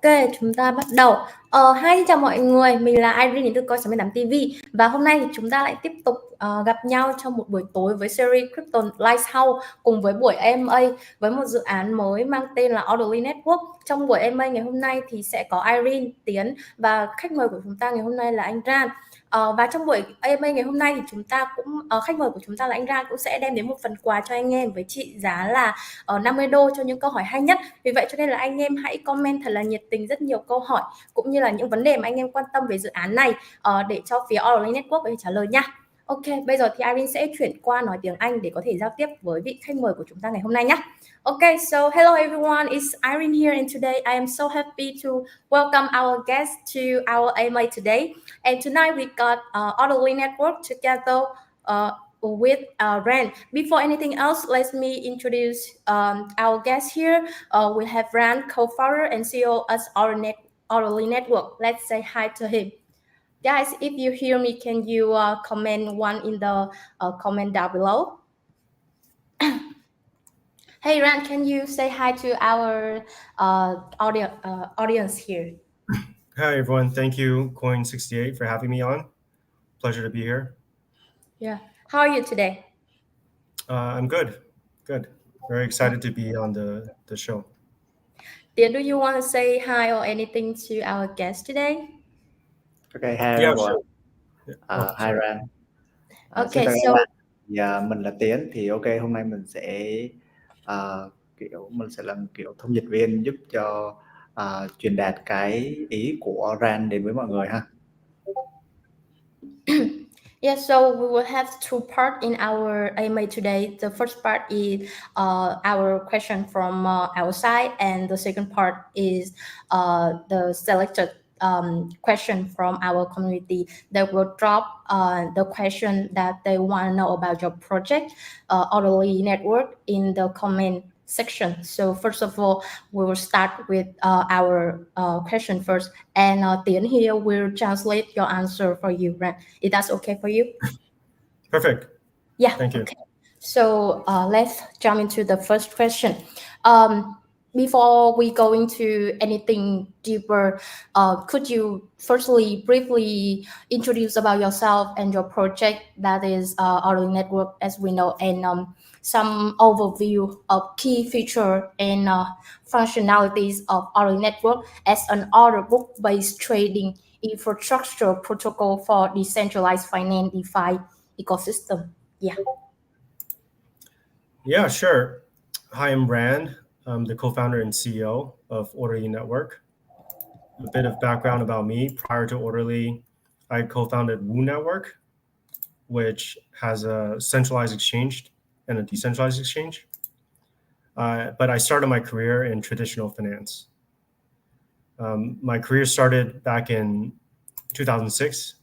Ok, chúng ta bắt đầu. Hi, chào mọi người, mình là Irene đến từ Coin68 TV và hôm nay thì chúng ta lại tiếp tục gặp nhau trong một buổi tối với series Crypto Lighthouse cùng với buổi AMA với một dự án mới mang tên là Orderly Network. Trong buổi AMA ngày hôm nay thì sẽ có Irene, Tiến và khách mời của chúng ta ngày hôm nay là anh Ran. Và trong buổi AMA ngày hôm nay thì chúng ta cũng khách mời của chúng ta là anh Ran cũng sẽ đem đến một phần quà cho anh em với trị giá là 50 đô cho những câu hỏi hay nhất. Vì vậy cho nên là anh em hãy comment thật là nhiệt tình rất nhiều câu hỏi cũng như là những vấn đề mà anh em quan tâm về dự án này để cho phía Orderly Network có thể trả lời nha. Ok, bây giờ thì Irene sẽ chuyển qua nói tiếng Anh để có thể giao tiếp với vị khách mời của chúng ta ngày hôm nay nhé. Okay, so hello everyone, it's Irene here and today I am so happy to welcome our guest to our AMA today. And tonight we got Orderly Network together with Ren. Before anything else, let me introduce our guest here. We have Ren, co-founder and CEO at Orderly Network. Let's say hi to him. Guys, if you hear me, can you comment one in the comment down below? Hey Ren, can you say hi to our audience here? Hi everyone, thank you Coin68 for having me on. Pleasure to be here. Yeah, how are you today? I'm good. Very excited to be on the show. Tiến, do you want to say hi or anything to our guest today? Okay, hi Yeah, everyone. sure. Hi Ran. Okay, xin so mình là Tiến. Thì ok, hôm nay mình sẽ mình sẽ làm kiểu thông dịch viên giúp cho truyền đạt cái ý của Ran đến với mọi người ha. Yeah, so we will have two parts in our AMA today. The first part is our question from our side, and the second part is the selected question from our community that will drop the question that they want to know about your project, Orderly Network, in the comment section. So first of all, we will start with our question first, and Tiến here will translate your answer for you, right? Is that okay for you? Perfect. Yeah. Thank you. Okay. So let's jump into the first question. Before we go into anything deeper, could you firstly briefly introduce about yourself and your project that is Orderly Network, as we know, and some overview of key feature and functionalities of Orderly Network as an order book-based trading infrastructure protocol for decentralized finance DeFi ecosystem? Yeah, sure. Hi, I'm Rand. I'm the co-founder and CEO of Orderly Network. A bit of background about me. Prior to Orderly, I co-founded Woo Network, which has a centralized exchange and a decentralized exchange. But I started my career in traditional finance. My career started back in 2006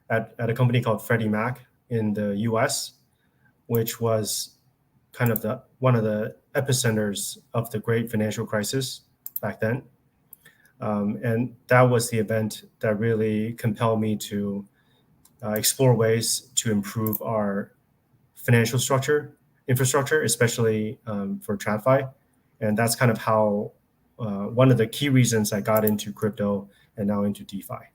at a company called Freddie Mac in the US, which was kind of one of the epicenters of the great financial crisis back then. And that was the event that really compelled me to explore ways to improve our financial infrastructure, especially for TradFi. And that's kind of how one of the key reasons I got into crypto and now into DeFi.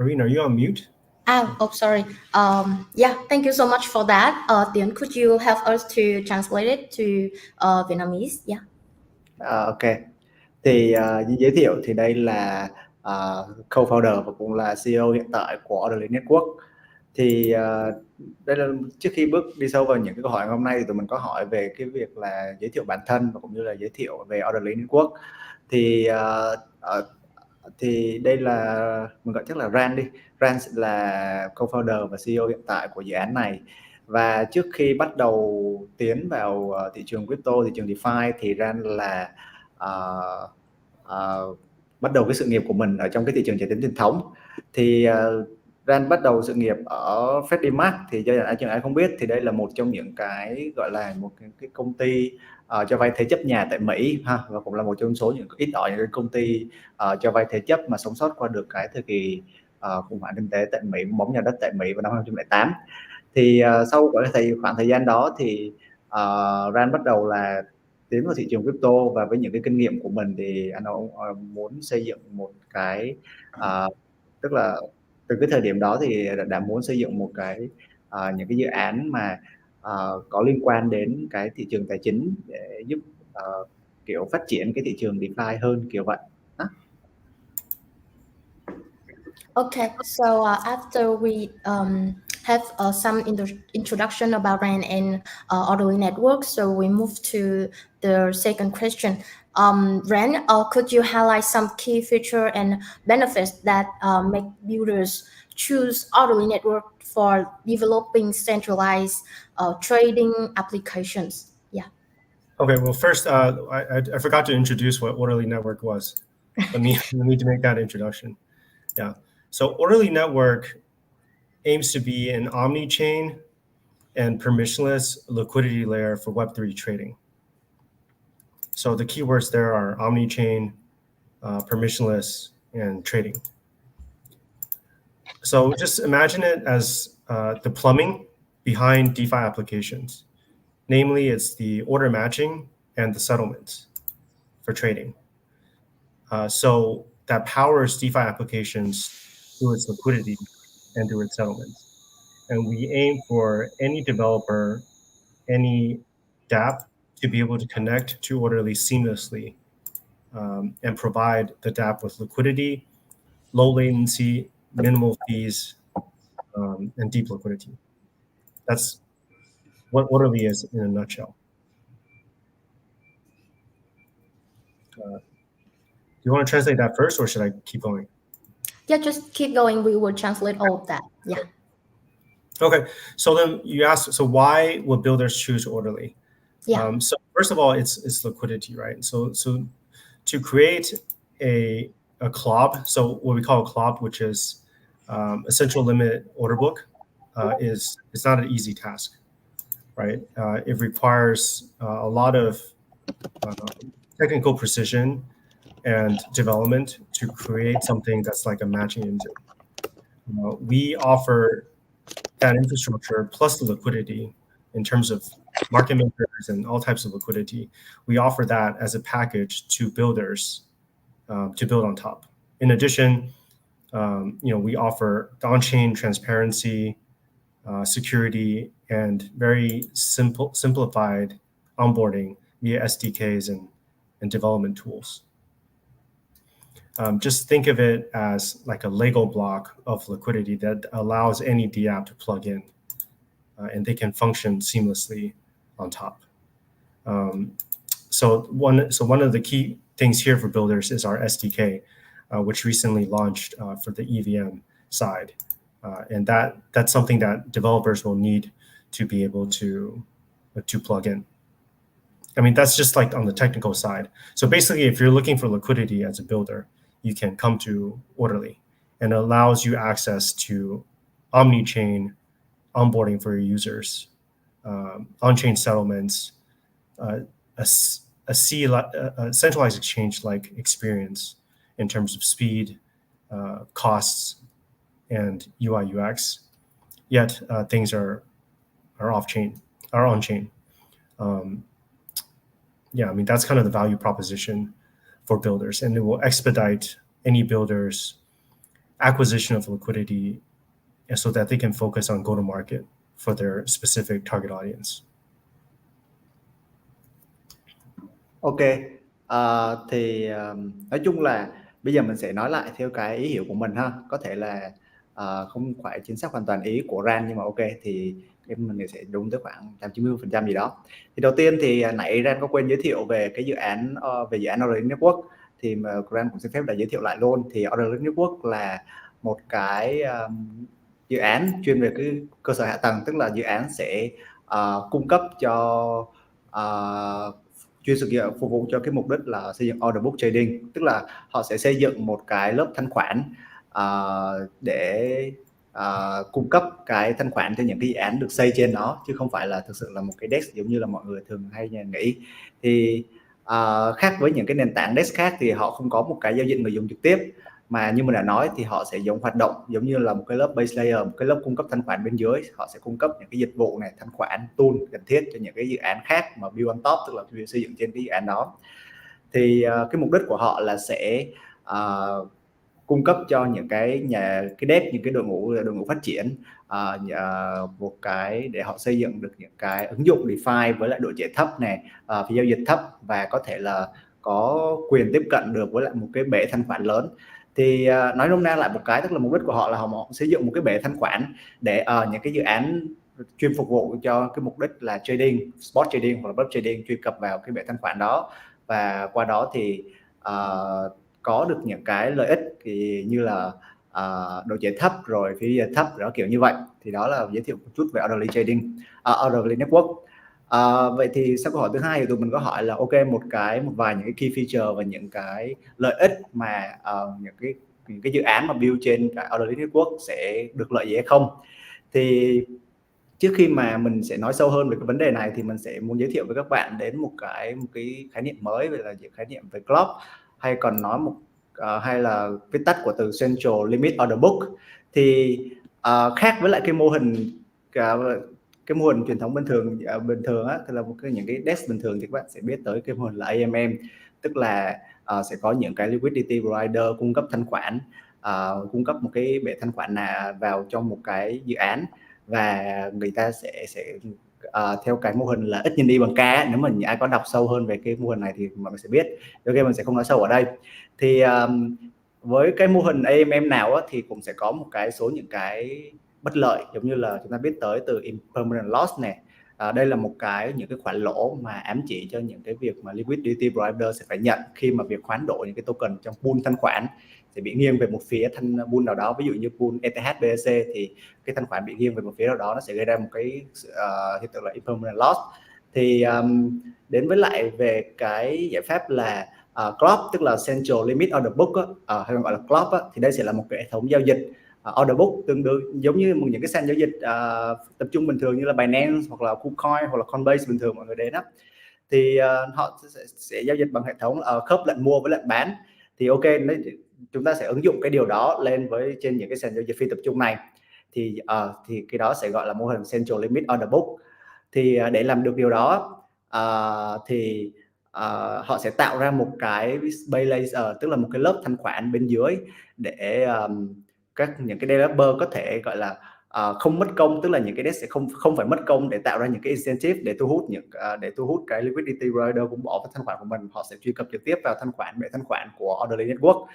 Irene, are you on mute? Sorry. Yeah, thank you so much for that. Tiến, could you help us to translate it to Vietnamese? Yeah. Ok. Thì như giới thiệu thì đây là co-founder và cũng là CEO hiện tại của Orderly Network. Thì đây là trước khi bước đi sâu vào những cái câu hỏi hôm nay thì tụi mình có hỏi về cái việc là giới thiệu bản thân và cũng như là giới thiệu về Orderly Network. Thì đây là mình gọi chắc là Ran đi. Ran là co-founder và CEO hiện tại của dự án này. Và trước khi bắt đầu tiến vào thị trường crypto, thị trường DeFi thì Ran là bắt đầu cái sự nghiệp của mình ở trong cái thị trường tài chính truyền thống. Thì Ran bắt đầu sự nghiệp ở Fedimark, thì cho những ai không biết thì đây là một trong những cái gọi là một cái công ty cho vay thế chấp nhà tại Mỹ ha, và cũng là một trong số những ít ỏi những công ty cho vay thế chấp mà sống sót qua được cái thời kỳ khủng hoảng kinh tế tại Mỹ, bóng nhà đất tại Mỹ vào năm 2008. Thì sau khoảng thời gian đó thì Ran bắt đầu là tiến vào thị trường crypto, và với những cái kinh nghiệm của mình thì anh muốn xây dựng một cái tức là từ cái thời điểm đó thì đã muốn xây dựng một cái những cái dự án mà có liên quan đến cái thị trường tài chính để giúp kiểu phát triển cái thị trường DeFi hơn, kiểu vậy. Okay, so after we have some introduction about RAN and orderly network, so we move to the second question. RAN, could you highlight some key feature and benefits that make builders choose orderly network for developing centralized trading applications? Yeah. Okay, well, first, I forgot to introduce what orderly network was. Let me to make that introduction. Yeah. So orderly network aims to be an omni-chain and permissionless liquidity layer for Web3 trading. So the keywords there are omni-chain, permissionless, and trading. So just imagine it as the plumbing behind DeFi applications. Namely, it's the order matching and the settlements for trading. So that powers DeFi applications through its liquidity and through its settlements. And we aim for any developer, any dApp to be able to connect to Orderly seamlessly and provide the dApp with liquidity, low latency, minimal fees, and deep liquidity. That's what Orderly is in a nutshell. Do you want to translate that first, or should I keep going? Yeah, just keep going. We will translate all of that. Yeah. Okay. So then you asked, so why would builders choose Orderly? Yeah. So first of all, it's liquidity, right? So to create a CLOB, so what we call a CLOB, which is a central limit order book, it's not an easy task, right? It requires a lot of technical precision and development to create something that's like a matching engine. We offer that infrastructure plus the liquidity in terms of market makers and all types of liquidity. We offer that as a package to builders to build on top. In addition, we offer on-chain transparency, security, and very simplified onboarding via SDKs and development tools. Just think of it as like a Lego block of liquidity that allows any dApp to plug in, and they can function seamlessly on top. So one of the key things here for builders is our SDK, which recently launched for the EVM side, and that's something that developers will need to be able to plug in. I mean, that's just like on the technical side. So basically, if you're looking for liquidity as a builder, you can come to Orderly, and it allows you access to omni-chain onboarding for your users, on-chain settlements, a centralized exchange-like experience in terms of speed, costs, and UI UX. Yet things are on-chain. Yeah, I mean, that's kind of the value proposition for builders, and it will expedite any builder's acquisition of liquidity so that they can focus on go-to-market for their specific target audience. Ok, thì nói chung là bây giờ mình sẽ nói lại theo cái ý hiểu của mình ha. Có thể là không phải chính xác hoàn toàn ý của Ran, nhưng mà ok thì mình sẽ đúng tới khoảng 90% gì đó. Thì đầu tiên thì nãy Ran có quên giới thiệu về cái dự án Orderly Network, thì mà Ran cũng xin phép là giới thiệu lại luôn. Thì Orderly Network là một cái dự án chuyên về cái cơ sở hạ tầng, tức là dự án sẽ cung cấp cho chuyên sự kiện phục vụ cho cái mục đích là xây dựng orderbook trading, tức là họ sẽ xây dựng một cái lớp thanh khoản để cung cấp cái thanh khoản cho những cái dự án được xây trên nó, chứ không phải là thực sự là một cái desk giống như là mọi người thường hay nghĩ. Thì khác với những cái nền tảng desk khác thì họ không có một cái giao diện người dùng trực tiếp, mà như mình đã nói thì họ sẽ hoạt động giống như là một cái lớp base layer, một cái lớp cung cấp thanh khoản bên dưới. Họ sẽ cung cấp những cái dịch vụ này, thanh khoản, tool cần thiết cho những cái dự án khác mà build on top, tức là build xây dựng trên cái dự án đó. Thì cái mục đích của họ là sẽ cung cấp cho những cái dev, những cái đội ngũ phát triển một cái để họ xây dựng được những cái ứng dụng DeFi với lại độ trễ thấp này, phí giao dịch thấp, và có thể là có quyền tiếp cận được với lại một cái bể thanh khoản lớn. Thì nói nôm na lại một cái, tức là mục đích của họ là họ xây dựng một cái bể thanh khoản để những cái dự án chuyên phục vụ cho cái mục đích là trading, spot trading hoặc là block trading truy cập vào cái bể thanh khoản đó, và qua đó thì có được những cái lợi ích thì như là độ trễ thấp rồi phí thấp đó, kiểu như vậy. Thì đó là giới thiệu một chút về orderly trading, orderly network. Vậy thì sau câu hỏi thứ hai thì tụi mình có hỏi là ok, một vài những cái key feature và những cái lợi ích mà những cái dự án mà build trên cái orderly network sẽ được lợi gì hay không. Thì trước khi mà mình sẽ nói sâu hơn về cái vấn đề này thì mình sẽ muốn giới thiệu với các bạn đến một cái khái niệm mới, về là khái niệm về clock, hay còn nói hay là viết tắt của từ Central Limit Order Book. Thì khác với lại cái mô hình truyền thống bình thường á, thì là những cái desk bình thường thì các bạn sẽ biết tới cái mô hình là AMM, tức là sẽ có những cái liquidity provider cung cấp thanh khoản, cung cấp một cái bể thanh khoản nào vào trong một cái dự án, và người ta sẽ theo cái mô hình là ít nhân đi bằng k. Nếu mà ai có đọc sâu hơn về cái mô hình này thì mọi người sẽ biết. Ok, mình sẽ không nói sâu ở đây. Thì với cái mô hình AMM nào á, thì cũng sẽ có một cái số những cái bất lợi, giống như là chúng ta biết tới từ impermanent loss này. Đây là những cái khoản lỗ mà ám chỉ cho những cái việc mà liquidity provider sẽ phải nhận khi mà việc hoán đổi những cái token trong pool thanh khoản sẽ bị nghiêng về một phía thanh pool nào đó. Ví dụ như pool ETH BTC thì cái thanh khoản bị nghiêng về một phía nào đó, nó sẽ gây ra một cái hiện tượng là impermanent loss. Thì đến với lại về cái giải pháp là clock, tức là Central Limit Order Book hay còn gọi là clock thì đây sẽ là một cái hệ thống giao dịch order book tương đương giống như những cái sàn giao dịch tập trung bình thường như là Binance hoặc là KuCoin hoặc là Coinbase bình thường mọi người đến đó. Thì họ sẽ giao dịch bằng hệ thống khớp lệnh mua với lệnh bán. Thì ok, chúng ta sẽ ứng dụng cái điều đó lên trên những cái sàn giao dịch phi tập trung này. Thì cái đó sẽ gọi là mô hình Central Limit Order Book. Thì để làm được điều đó thì họ sẽ tạo ra một cái base layer, tức là một cái lớp thanh khoản bên dưới để những cái developer có thể gọi là không mất công, tức là những cái desk sẽ không phải mất công để tạo ra những cái incentive để thu hút cái liquidity provider cũng bỏ vào thanh khoản của mình. Họ sẽ truy cập trực tiếp vào bể thanh khoản của orderly network,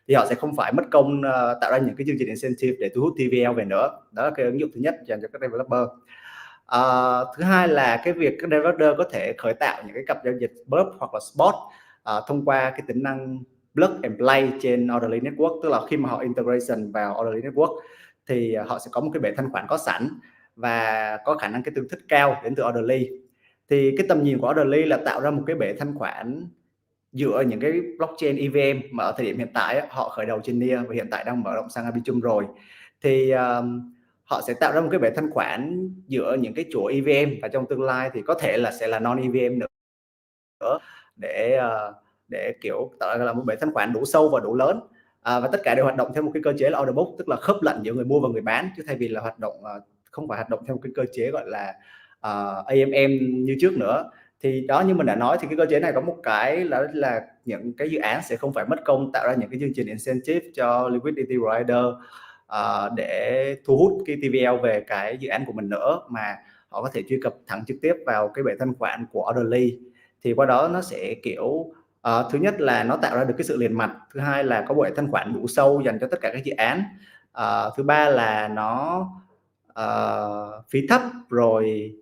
thì họ sẽ không phải mất công tạo ra những cái chương trình incentive để thu hút TVL về nữa. Đó là cái ứng dụng thứ nhất dành cho các developer. Thứ hai là cái việc các developer có thể khởi tạo những cái cặp giao dịch burp hoặc là spot thông qua cái tính năng plug and play trên orderly network, tức là khi mà họ integration vào orderly network thì họ sẽ có một cái bể thanh khoản có sẵn và có khả năng cái tương thích cao đến từ orderly. Thì cái tầm nhìn của orderly là tạo ra một cái bể thanh khoản dựa những cái blockchain EVM mà ở thời điểm hiện tại họ khởi đầu trên NIA và hiện tại đang mở rộng sang Arbitrum rồi. Thì họ sẽ tạo ra một cái bể thanh khoản dựa những cái chuỗi EVM, và trong tương lai thì có thể là sẽ là non EVM nữa để kiểu tạo ra một bể thanh khoản đủ sâu và đủ lớn, và tất cả đều hoạt động theo một cái cơ chế là order book, tức là khớp lệnh giữa người mua và người bán, chứ thay vì là không phải hoạt động theo một cái cơ chế gọi là AMM như trước nữa. Thì đó, như mình đã nói thì cái cơ chế này có một cái là những cái dự án sẽ không phải mất công tạo ra những cái chương trình incentive cho liquidity provider để thu hút cái TVL về cái dự án của mình nữa, mà họ có thể truy cập thẳng trực tiếp vào cái bể thanh khoản của orderly. Thì qua đó nó sẽ kiểu thứ nhất là nó tạo ra được cái sự liền mạch, thứ hai là có bể thanh khoản đủ sâu dành cho tất cả các dự án, thứ ba là nó phí thấp rồi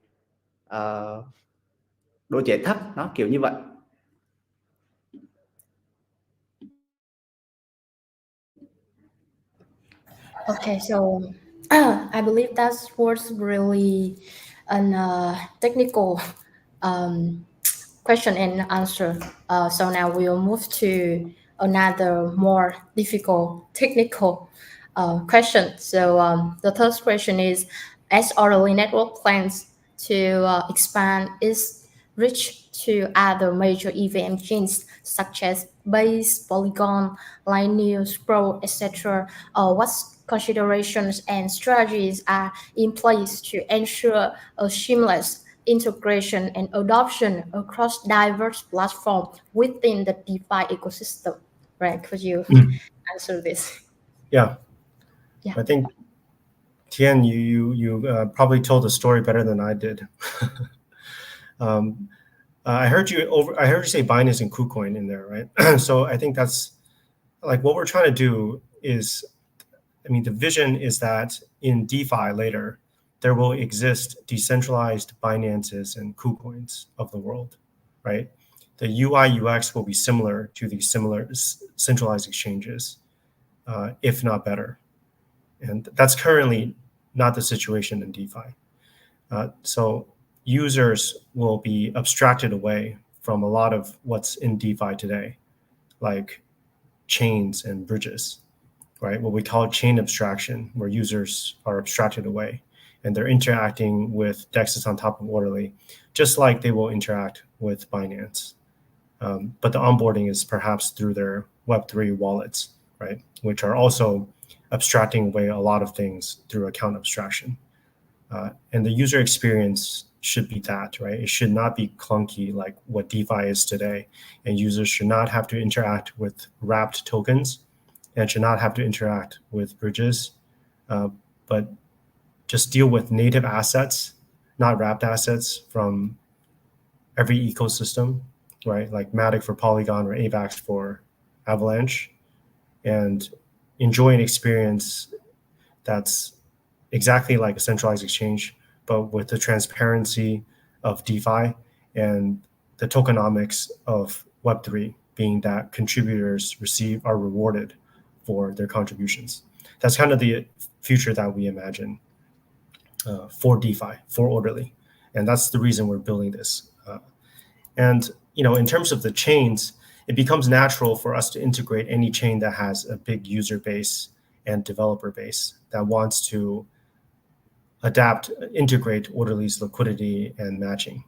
độ trễ thấp, nó kiểu như vậy. Okay, so I believe that was really a technical question and answer. So now we'll move to another more difficult technical question. So the third question is, as Orderly Network plans to expand its reach to other major EVM chains such as Base, Polygon, Linus, Pro, etc., what considerations and strategies are in place to ensure a seamless integration and adoption across diverse platforms within the DeFi ecosystem? Right? Could you answer this? Yeah. Yeah. I think Tian, you probably told the story better than I did. I heard you say Binance and KuCoin in there, right? So I think that's like what we're trying to do is, I mean, the vision is that in DeFi later, there will exist decentralized Binances and KuCoins of the world, right? The UI UX will be similar to these similar centralized exchanges, if not better. And that's currently not the situation in DeFi. So users will be abstracted away from a lot of what's in DeFi today, like chains and bridges, right? What we call chain abstraction, where users are abstracted away and they're interacting with DEXs on top of Orderly, just like they will interact with Binance. But the onboarding is perhaps through their Web3 wallets, right? Which are also abstracting away a lot of things through account abstraction. And the user experience should be that, right? It should not be clunky like what DeFi is today. And users should not have to interact with wrapped tokens and should not have to interact with bridges, but just deal with native assets, not wrapped assets from every ecosystem, right? Like Matic for Polygon or AVAX for Avalanche, and enjoy an experience that's exactly like a centralized exchange, but with the transparency of DeFi and the tokenomics of Web3, being that contributors are rewarded for their contributions. That's kind of the future that we imagine for DeFi, for Orderly. And that's the reason we're building this. And in terms of the chains, it becomes natural for us to integrate any chain that has a big user base and developer base that wants to integrate Orderly's liquidity and matching,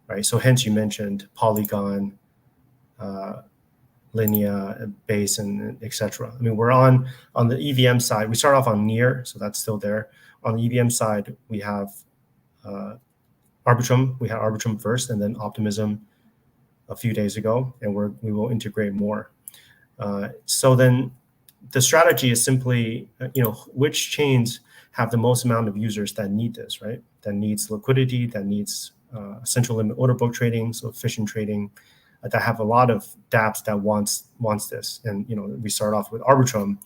right? So hence you mentioned Polygon, Linea, Base, and etc. I mean, we're on the EVM side. We start off on Near, so that's still there. On the EVM side, we have Arbitrum. We had Arbitrum first, and then Optimism a few days ago, and we will integrate more. So then the strategy is simply, which chains have the most amount of users that need this, right? That needs liquidity, that needs central limit order book trading, so efficient trading, that have a lot of dApps that wants this. And we start off with Arbitrum,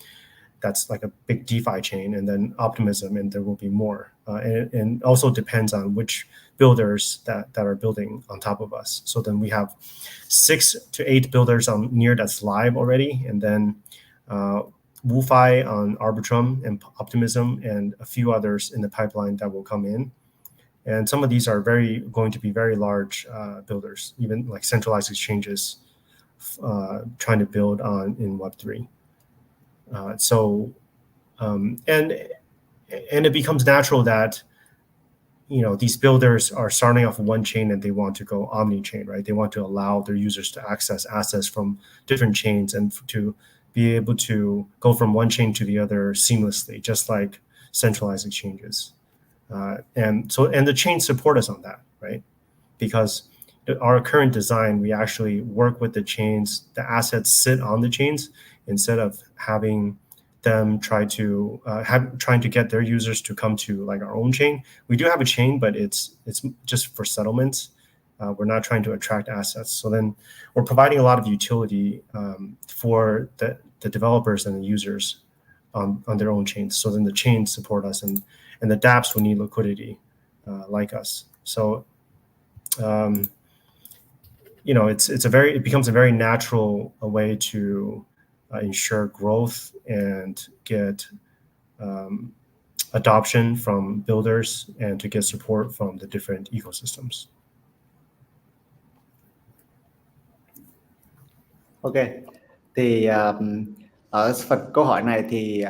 that's like a big DeFi chain, and then Optimism, and there will be more. And also depends on which builders that are building on top of us. So then we have 6 to 8 builders on Near that's live already, and then WooFi on Arbitrum and Optimism, and a few others in the pipeline that will come in. And some of these are going to be very large builders, even like centralized exchanges trying to build in Web3. And it becomes natural that these builders are starting off one chain and they want to go omni-chain, right? They want to allow their users to access assets from different chains and to be able to go from one chain to the other seamlessly, just like centralized exchanges. And the chains support us on that, right? Because our current design, we actually work with the chains, the assets sit on the chains instead of having them trying to get their users to come to like our own chain. We do have a chain, but it's just for settlements. We're not trying to attract assets. So then we're providing a lot of utility for the developers and the users on their own chains. So then the chains support us, and the dApps will need liquidity like us. So it becomes a very natural way to ensure growth and get adoption from builders and to get support from the different ecosystems. Ok, thì ở phần câu hỏi này thì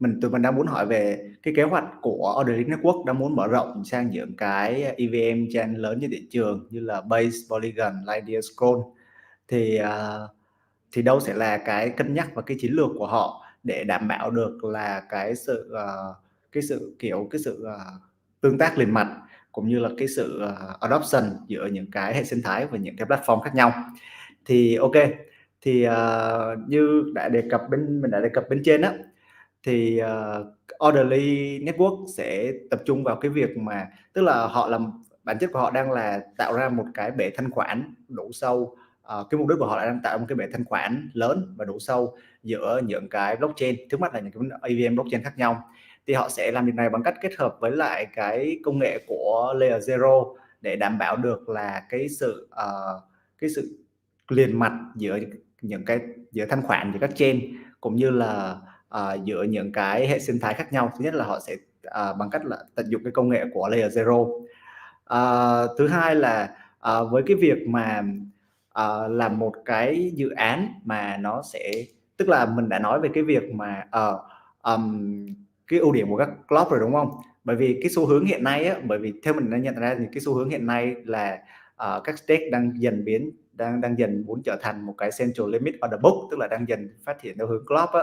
tụi mình đang muốn hỏi về cái kế hoạch của Orderly Network, đang muốn mở rộng sang những cái EVM chain lớn trên thị trường như là Base, Polygon, Lightning, Scroll. Thì đâu sẽ là cái cân nhắc và cái chiến lược của họ để đảm bảo được là cái sự tương tác liền mạch, cũng như là cái sự adoption giữa những cái hệ sinh thái và những cái platform khác nhau. Thì ok, thì như mình đã đề cập bên trên á, thì Orderly Network sẽ tập trung vào cái việc mà, tức là bản chất của họ đang là tạo ra một cái bể thanh khoản đủ sâu. Cái mục đích của họ là đang tạo một cái bể thanh khoản lớn và đủ sâu giữa những cái blockchain, trước mắt là những cái EVM blockchain khác nhau. Thì họ sẽ làm việc này bằng cách kết hợp với lại cái công nghệ của Layer Zero để đảm bảo được là cái sự liền mạch giữa thanh khoản, giữa các chain, cũng như là giữa những cái hệ sinh thái khác nhau. Thứ nhất là họ sẽ bằng cách là tận dụng cái công nghệ của Layer Zero. Thứ hai là với cái việc mà làm một cái dự án mà nó sẽ, tức là mình đã nói về cái việc mà cái ưu điểm của các club rồi đúng không? Bởi vì cái xu hướng hiện nay á, bởi vì theo mình đã nhận ra thì cái xu hướng hiện nay là các stake đang dần muốn trở thành một cái central limit orderbook, tức là đang dần phát triển theo hướng club á,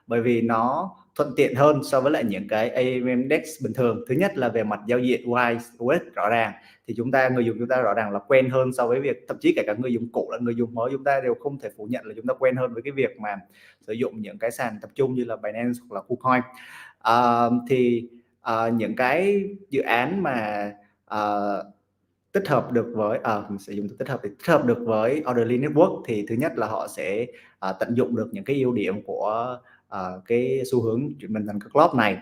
bởi vì nó thuận tiện hơn so với lại những cái AMM DEX bình thường. Thứ nhất là về mặt giao diện UI UX rõ ràng, thì người dùng chúng ta rõ ràng là quen hơn so với việc, thậm chí cả người dùng cũ là người dùng mới, chúng ta đều không thể phủ nhận là chúng ta quen hơn với cái việc mà sử dụng những cái sàn tập trung như là Binance hoặc là KuCoin. Những cái dự án mà tích hợp được với mình sẽ dùng từ tích hợp được với Orderly Network, thì thứ nhất là họ sẽ tận dụng được những cái ưu điểm của cái xu hướng chuyển mình thành các club này,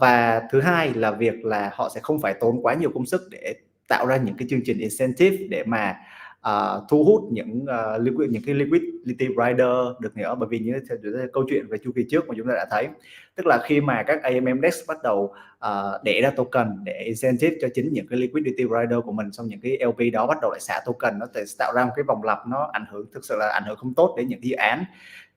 và thứ hai là việc là họ sẽ không phải tốn quá nhiều công sức để tạo ra những cái chương trình incentive để mà thu hút những cái liquidity rider được hiểu. Bởi vì như câu chuyện về chu kỳ trước mà chúng ta đã thấy, tức là khi mà các AMM DEX bắt đầu để ra token để incentive cho chính những cái liquidity rider của mình, xong những cái LP đó bắt đầu lại xả token, nó sẽ tạo ra một cái vòng lặp, nó thực sự là ảnh hưởng không tốt đến những dự án.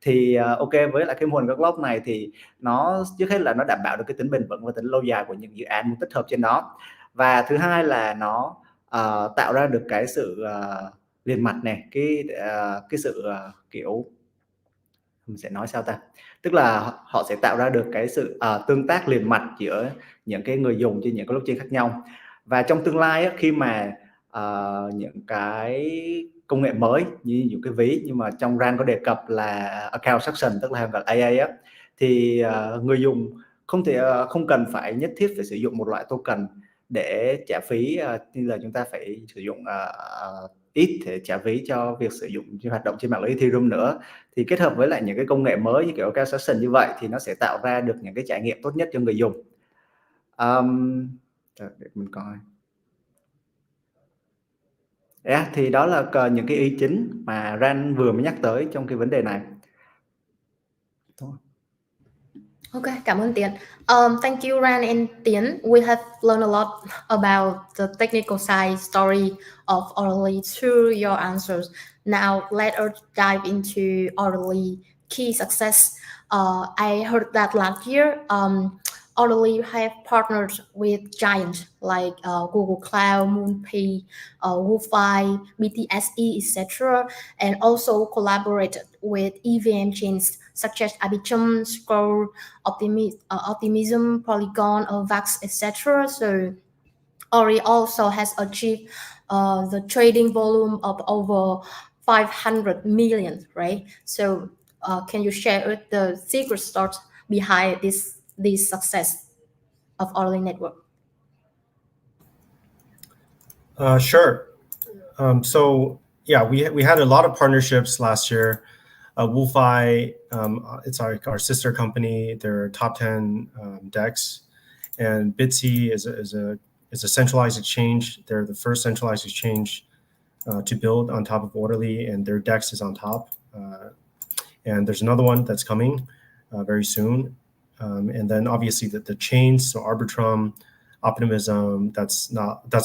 Thì ok, với lại cái mô hình các block này thì nó trước hết là nó đảm bảo được cái tính bền vững và tính lâu dài của những dự án muốn tích hợp trên đó, và thứ hai là nó tạo ra được cái sự liền mạch này, cái sự kiểu mình sẽ nói sao ta, tức là họ sẽ tạo ra được cái sự tương tác liền mạch giữa những cái người dùng trên những cái blockchain khác nhau. Và trong tương lai á, khi mà những cái công nghệ mới như những cái ví, nhưng mà trong RAN có đề cập là account succession, tức là gọi AA á, thì người dùng không cần phải nhất thiết phải sử dụng một loại token để trả phí, như là chúng ta phải sử dụng ít để trả phí cho việc sử dụng hoạt động trên mạng lưới Ethereum nữa. Thì kết hợp với lại những cái công nghệ mới như kiểu account succession như vậy thì nó sẽ tạo ra được những cái trải nghiệm tốt nhất cho người dùng. Để mình coi. Thì đó là những cái ý chính mà Ran vừa mới nhắc tới trong cái vấn đề này. Ok, cảm ơn Tiến. Thank you Ran and Tiến. We have learned a lot about the technical side story of Orderly through your answers. Now let us dive into Orderly key success. I heard that last year Orderly have partnered with giants like Google Cloud, MoonPay, WooFi, BTSE, etc., and also collaborated with EVM chains such as Arbitrum, Scroll, Optimism, Polygon, Vax, etc. So Ori also has achieved the trading volume of over 500 million, right? So can you share the secret sauce behind this success of Orly Network? Sure. So yeah, we had a lot of partnerships last year. WooFi, it's our sister company. They're top 10 DEX, and Bitsy is a centralized exchange. They're the first centralized exchange to build on top of Orderly, and their DEX is on top. And there's another one that's coming very soon. And then obviously the chains, so Arbitrum, Optimism, that's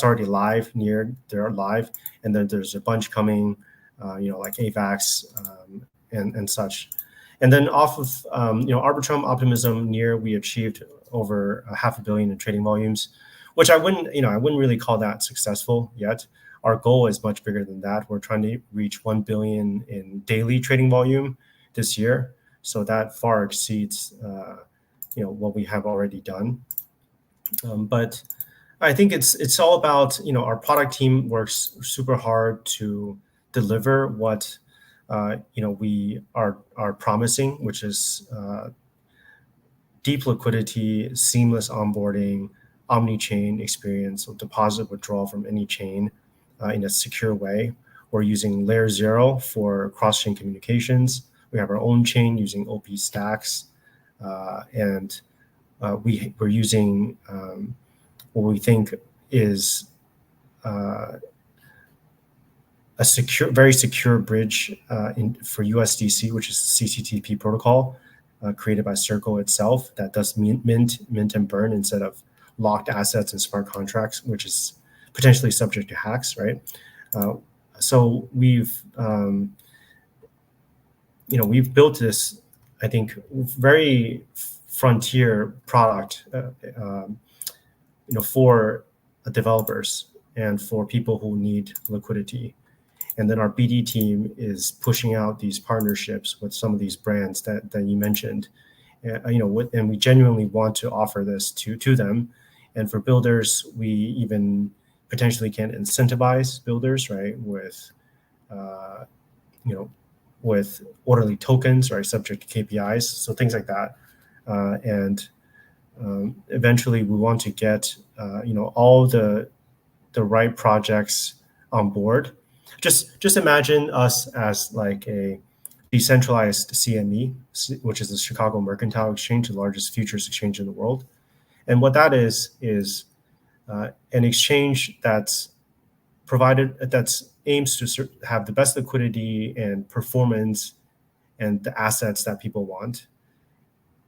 already live. They're live, and then there's a bunch coming, like AVAX and such. And then off of Arbitrum optimism near, we achieved over $500 million in trading volumes, which I wouldn't really call that successful yet. Our goal is much bigger than that. We're trying to reach 1 billion in daily trading volume this year, so that far exceeds what we have already done. But I think it's all about, our product team works super hard to deliver what we are promising, which is deep liquidity, seamless onboarding, omni-chain experience, so deposit withdrawal from any chain in a secure way. We're using layer 0 for cross-chain communications. We have our own chain using OP stacks, and we're using what we think is a very secure bridge for USDC, which is the CCTP protocol created by Circle itself, that does mint and burn instead of locked assets and smart contracts, which is potentially subject to hacks, right? So we've built this, I think, very frontier product, for developers and for people who need liquidity. And then our BD team is pushing out these partnerships with some of these brands that you mentioned, and we genuinely want to offer this to them. And for builders, we even potentially can incentivize builders, right, with with orderly tokens, right, subject to KPIs, so things like that. And eventually, we want to get all the right projects on board. Just imagine us as like a decentralized CME, which is the Chicago Mercantile Exchange, the largest futures exchange in the world. And what that is an exchange that's aims to have the best liquidity and performance and the assets that people want.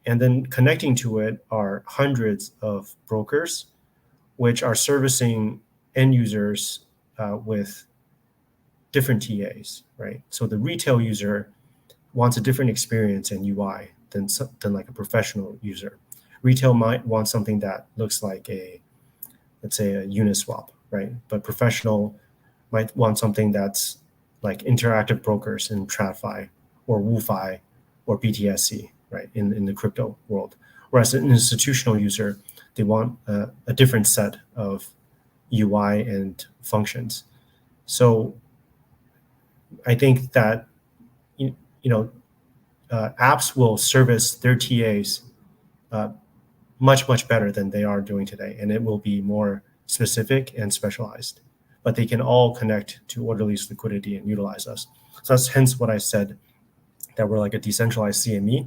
And then connecting to it are hundreds of brokers, which are servicing end users with different TAs, right? So the retail user wants a different experience and UI than like a professional user. Retail might want something that looks like let's say a Uniswap, right? But professional might want something that's like interactive brokers in TradFi or WooFi or BTSC, right, in the crypto world. Whereas an institutional user, they want a different set of UI and functions. So I think that apps will service their TAs much better than they are doing today, and it will be more specific and specialized. But they can all connect to Orderly's liquidity and utilize us. So that's hence what I said, that we're like a decentralized CME,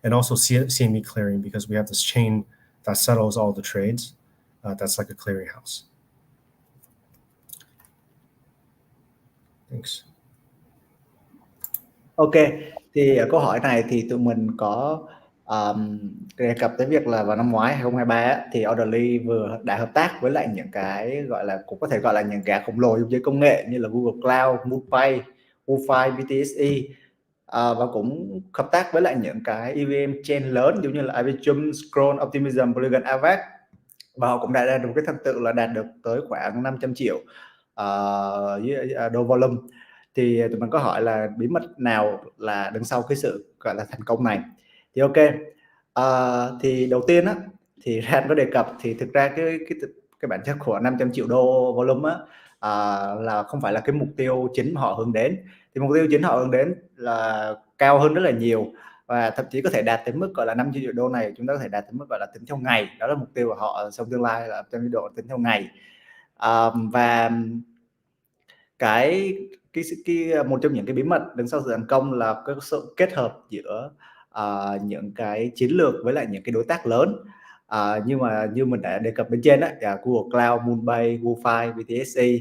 and also CME clearing, because we have this chain that settles all the trades. That's like a clearinghouse. Thanks. Ok, thì ở câu hỏi này thì tụi mình có đề cập tới việc là vào năm ngoái 2023 á, thì Orderly vừa đã hợp tác với lại những cái gọi là, cũng có thể gọi là những gã khổng lồ trong giới công nghệ như là Google Cloud, MoonPay, WooFi, BTSE, và cũng hợp tác với lại những cái EVM chain lớn giống như là Arbitrum, Scroll, Optimism, Polygon, Avax, và họ cũng đã đạt được cái thành tựu là đạt được tới khoảng 500 triệu đô volume. Thì tụi mình có hỏi là bí mật nào là đứng sau cái sự gọi là thành công này. Thì ok, thì đầu tiên á, thì Ran có đề cập thì thực ra cái bản chất của 500 triệu đô volume á, là không phải là cái mục tiêu chính mà họ hướng đến. Thì mục tiêu chính họ hướng đến là cao hơn rất là nhiều, và thậm chí có thể đạt tới mức gọi là 500 triệu đô này chúng ta có thể đạt tới mức gọi là tính theo ngày. Đó là mục tiêu của họ trong tương lai, là trong độ tính theo ngày. Và một trong những cái bí mật đứng sau sự thành công là cái sự kết hợp giữa những cái chiến lược với lại những cái đối tác lớn, nhưng mà như mình đã đề cập bên trên đó, Google Cloud, MoonPay, WooFi, BTSE,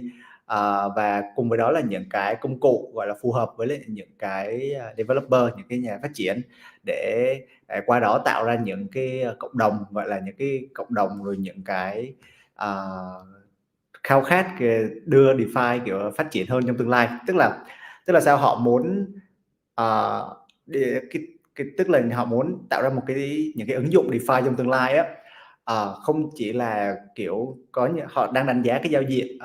và cùng với đó là những cái công cụ gọi là phù hợp với lại những cái developer, những cái nhà phát triển, để qua đó tạo ra những cái cộng đồng, gọi là những cái cộng đồng, rồi những cái khao khát đưa DeFi kiểu phát triển hơn trong tương lai. Tức là sao họ muốn tức là họ muốn tạo ra những cái ứng dụng DeFi trong tương lai á, không chỉ là kiểu họ đang đánh giá cái giao diện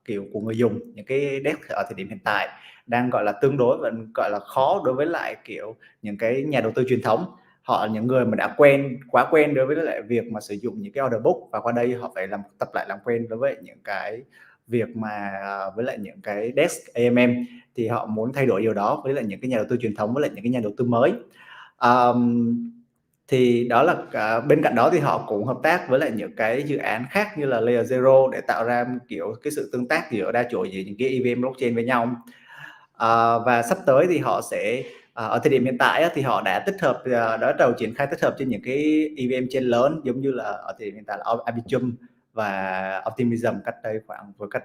kiểu của người dùng, những cái desk ở thời điểm hiện tại đang gọi là tương đối và gọi là khó đối với lại kiểu những cái nhà đầu tư truyền thống. Những người mà đã quá quen đối với lại việc mà sử dụng những cái orderbook, và qua đây họ phải tập lại làm quen đối với những cái việc mà với lại những cái desk AMM, thì họ muốn thay đổi điều đó với lại những cái nhà đầu tư truyền thống, với lại những cái nhà đầu tư mới. Thì đó là bên cạnh đó thì họ cũng hợp tác với lại những cái dự án khác như là Layer Zero để tạo ra kiểu cái sự tương tác giữa đa chuỗi giữa những cái EVM blockchain với nhau. Và sắp tới thì họ sẽ ở thời điểm hiện tại thì họ đã đã đầu triển khai tích hợp trên những cái EVM chain lớn, giống như là ở thời điểm hiện tại là Arbitrum và Optimism cách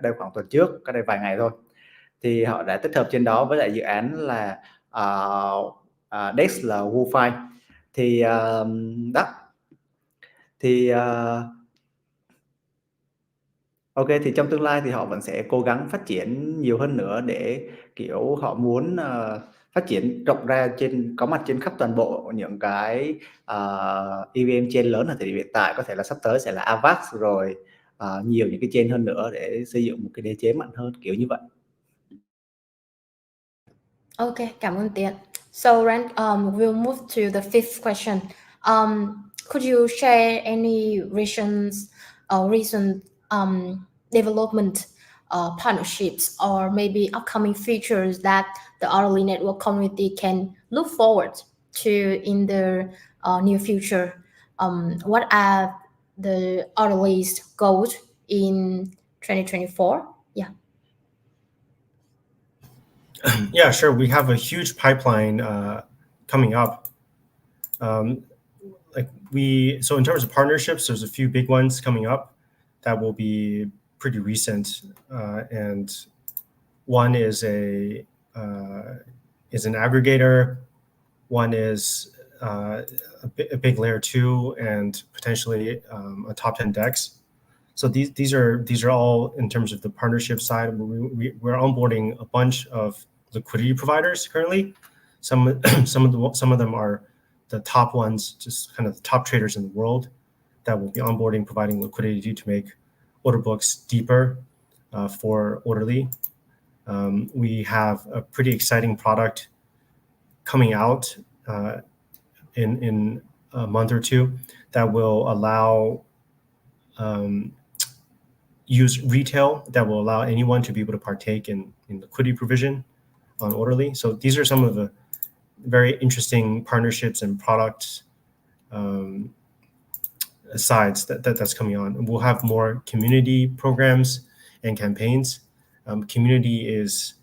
đây khoảng tuần trước, cách đây vài ngày thôi, thì họ đã tích hợp trên đó với lại dự án là Dex là WooFi. Thì đó thì ok, thì trong tương lai thì họ vẫn sẽ cố gắng phát triển nhiều hơn nữa, để kiểu họ muốn phát triển rộng ra có mặt trên khắp toàn bộ những cái EVM chain lớn ở thời điểm hiện tại. Có thể là sắp tới sẽ là Avax, rồi nhiều những cái chain hơn nữa để xây dựng một cái đế chế mạnh hơn, kiểu như vậy. Ok, cảm ơn Tiến. So Ren, we'll move to the fifth question. Could you share any recent development, partnerships, or maybe upcoming features that the Orderly Network community can look forward to in the near future? What are the Orderly's goals in 2024? Yeah. Yeah, sure. We have a huge pipeline coming up. So in terms of partnerships, there's a few big ones coming up that will be pretty recent, and one is an aggregator, one is a big layer 2, and potentially a top 10 DEX. So these are all in terms of the partnership side. We're onboarding a bunch of liquidity providers currently. Some of them are the top ones, just kind of the top traders in the world that will be onboarding, providing liquidity to make order books deeper for Orderly. We have a pretty exciting product coming out in a month or two that will allow use retail, that will allow anyone to be able to partake in liquidity provision on Orderly. So these are some of the very interesting partnerships and product sides that's coming on. We'll have more community programs and campaigns. Community is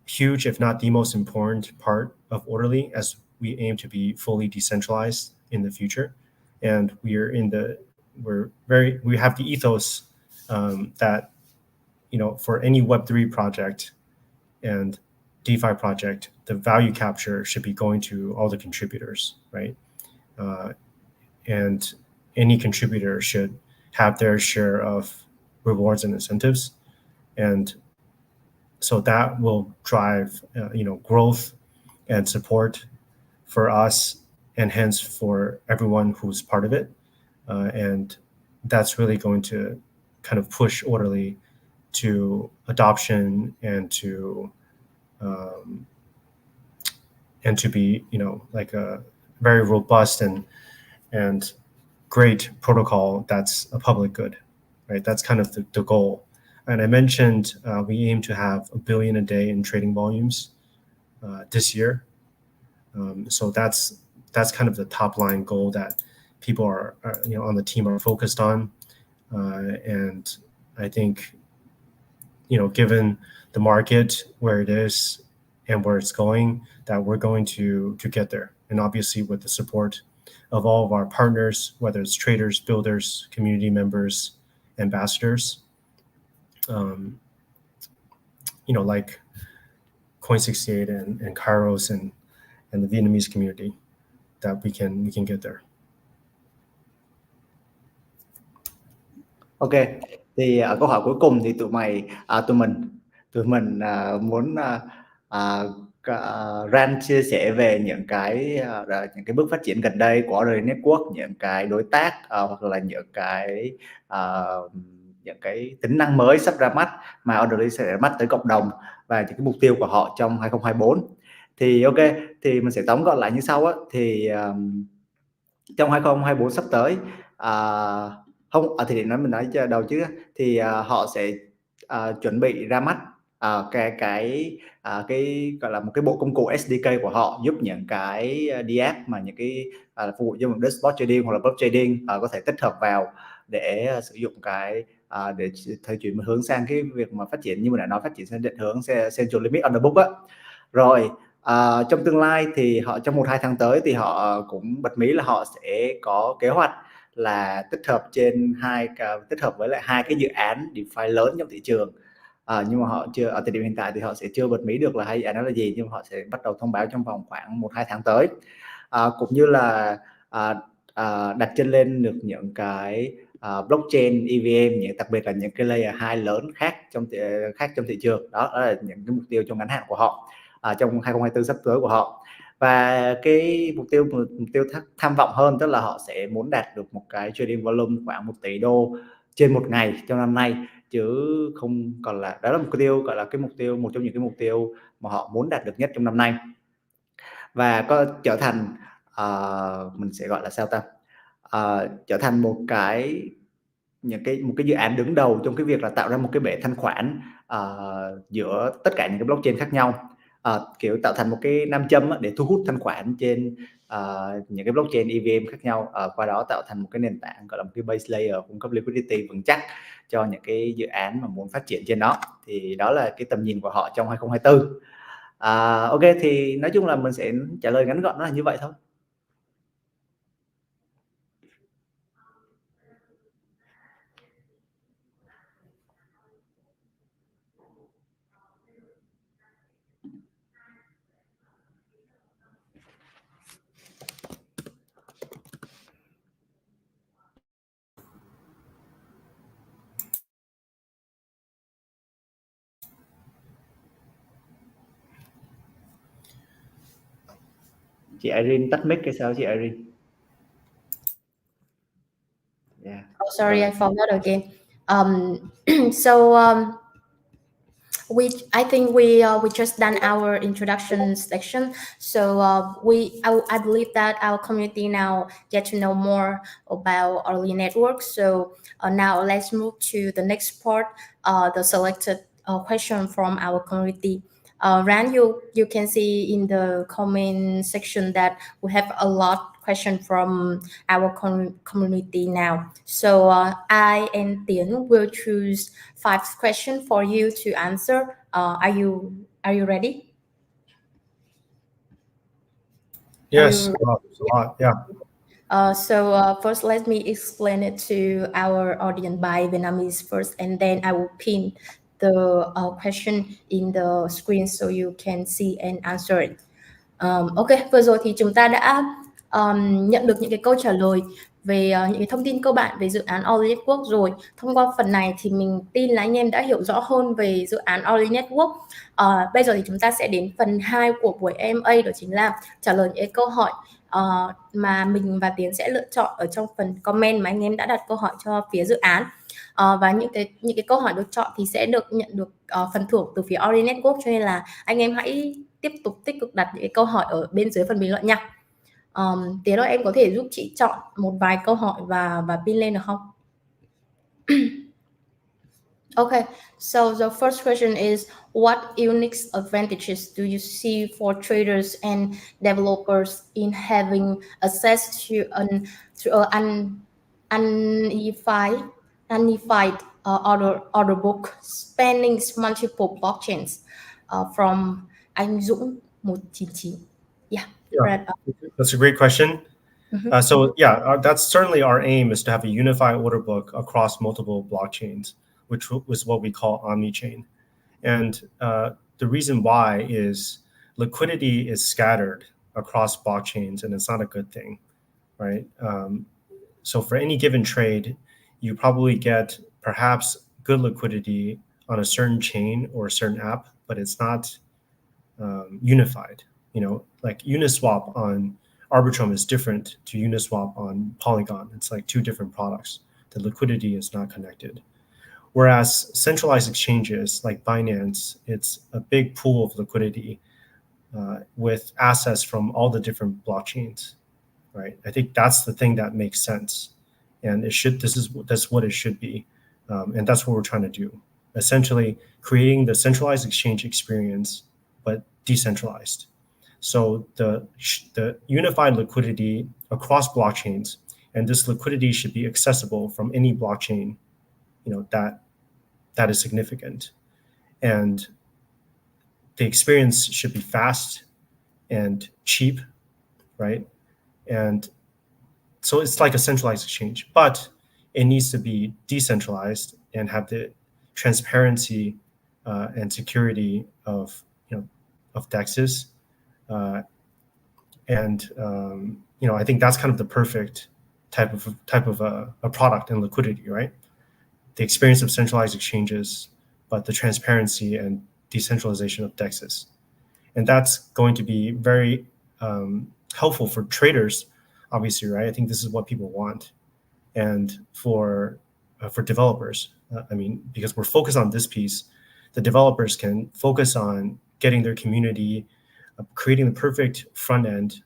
huge, if not the most important part of Orderly, as we aim to be fully decentralized in the future. And we have the ethos that, for any Web3 project and DeFi project, the value capture should be going to all the contributors, right? And any contributor should have their share of rewards and incentives. And so that will drive, growth and support for us, and hence for everyone who's part of it. And that's really going to kind of push Orderly to adoption and to be, like a very robust and great protocol that's a public good, right? That's kind of the goal. And I mentioned we aim to have 1 billion a day in trading volumes this year. So that's kind of the top line goal that people are on the team are focused on. And I think, given the market where it is and where it's going, that we're going to get there. And obviously with the support of all of our partners, whether it's traders, builders, community members, ambassadors, like Coin68 and Kairos and the Vietnamese community, that we can get there. Ok, thì câu hỏi cuối cùng thì tụi mình muốn Ran chia sẻ về những cái bước phát triển gần đây của Orderly Network, những cái đối tác hoặc là những cái tính năng mới sắp ra mắt mà Orderly sẽ ra mắt tới cộng đồng và những cái mục tiêu của họ trong 2024. Thì ok, thì mình sẽ tóm gọn lại như sau á. Thì trong 2024 sắp tới, thì để mình nói đầu chứ, thì họ sẽ chuẩn bị ra mắt cái gọi là một cái bộ công cụ SDK của họ, giúp những cái DApp mà những cái phục vụ cho một spot trading hoặc là block trading có thể tích hợp vào để sử dụng cái để thời chuyển hướng sang cái việc mà phát triển, như mình đã nói, phát triển sang định hướng central limit orderbook á. Rồi trong tương lai thì họ trong 1-2 tháng tới thì họ cũng bật mí là họ sẽ có kế hoạch là tích hợp với lại 2 cái dự án DeFi lớn trong thị trường. Nhưng mà họ chưa, ở thời điểm hiện tại thì họ sẽ chưa bật mí được là 2 dự án đó là gì, nhưng mà họ sẽ bắt đầu thông báo trong vòng khoảng 1-2 tháng tới. Cũng như là đặt chân lên được những cái blockchain EVM, đặc biệt là những cái layer 2 lớn khác trong thị trường. Đó là những cái mục tiêu trong ngắn hạn của họ trong 2024 sắp tới của họ. Và cái mục tiêu tham vọng hơn, tức là họ sẽ muốn đạt được một cái trading volume khoảng 1 tỷ đô trên một ngày trong năm nay, chứ không còn là, đó là một tiêu gọi là một trong những cái mục tiêu mà họ muốn đạt được nhất trong năm nay. Và có trở thành mình sẽ gọi là sao ta, trở thành một cái dự án đứng đầu trong cái việc là tạo ra một cái bể thanh khoản giữa tất cả những cái blockchain khác nhau, kiểu tạo thành một cái nam châm để thu hút thanh khoản trên những cái blockchain EVM khác nhau, qua đó tạo thành một cái nền tảng gọi là một cái base layer cung cấp liquidity vững chắc cho những cái dự án mà muốn phát triển trên đó. Thì đó là cái tầm nhìn của họ trong 2024. Ok, thì nói chung là mình sẽ trả lời ngắn gọn nó là như vậy thôi. Chị Irene tắt mic hay sao chị Irene? Yeah. Oh, sorry, I forgot again. I think we just done our introduction section. So I believe that our community now get to know more about Orderly Network. So now let's move to the next part, the selected question from our community. Ran, you can see in the comment section that we have a lot question from our community now. So I and Tiến will choose 5 questions for you to answer. Are you ready? Yes, there's a lot. Yeah. First, let me explain it to our audience by Vietnamese first, and then I will pin the question in the screen so you can see and answer it. Ok, vừa rồi thì chúng ta đã nhận được những cái câu trả lời về những cái thông tin cơ bản về dự án Orderly Network rồi. Thông qua phần này thì mình tin là anh em đã hiểu rõ hơn về dự án Orderly Network. Bây giờ thì chúng ta sẽ đến phần 2 của buổi AMA, đó chính là trả lời những cái câu hỏi mà mình và Tiến sẽ lựa chọn ở trong phần comment mà anh em đã đặt câu hỏi cho phía dự án. Và những cái câu hỏi được chọn thì sẽ được nhận được phần thưởng từ phía Orderly Network, cho nên là anh em hãy tiếp tục tích cực đặt những cái câu hỏi ở bên dưới phần bình luận nha. Tiến ơi, em có thể giúp chị chọn một vài câu hỏi và pin lên được không? Okay, so the first question is, what unique advantages do you see for traders and developers in having access to an unified order book spanning multiple blockchains? From anh Dũng 199. Yeah. That's a great question. So that's certainly our aim, is to have a unified order book across multiple blockchains, which was what we call omni-chain. And the reason why is liquidity is scattered across blockchains, and it's not a good thing, right? So for any given trade, you probably get perhaps good liquidity on a certain chain or a certain app, but it's not unified. Like Uniswap on Arbitrum is different to Uniswap on Polygon. It's like two different products. The liquidity is not connected. Whereas centralized exchanges like Binance, it's a big pool of liquidity with assets from all the different blockchains, right? I think that's the thing that makes sense, and that's what it should be, and that's what we're trying to do. Essentially, creating the centralized exchange experience, but decentralized. So the unified liquidity across blockchains, and this liquidity should be accessible from any blockchain, that is significant, and the experience should be fast and cheap, right? And so it's like a centralized exchange, but it needs to be decentralized and have the transparency and security of DEXs. I think that's kind of the perfect type of a product and liquidity, right? The experience of centralized exchanges, but the transparency and decentralization of DEXs. And that's going to be very helpful for traders, obviously, right? I think this is what people want. And for developers, because we're focused on this piece, the developers can focus on getting their community, creating the perfect front end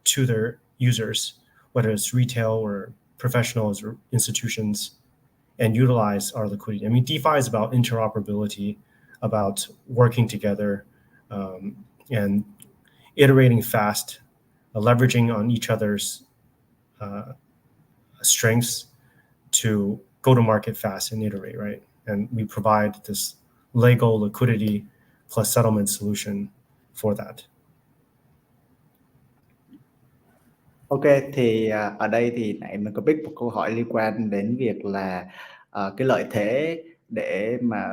to their users, whether it's retail or professionals or institutions, and utilize our liquidity. DeFi is about interoperability, about working together, and iterating fast, leveraging on each other's strengths to go to market fast and iterate, right? And we provide this Lego liquidity plus settlement solution for that. Ok, thì ở đây thì nãy mình có pick một câu hỏi liên quan đến việc là cái lợi thế để mà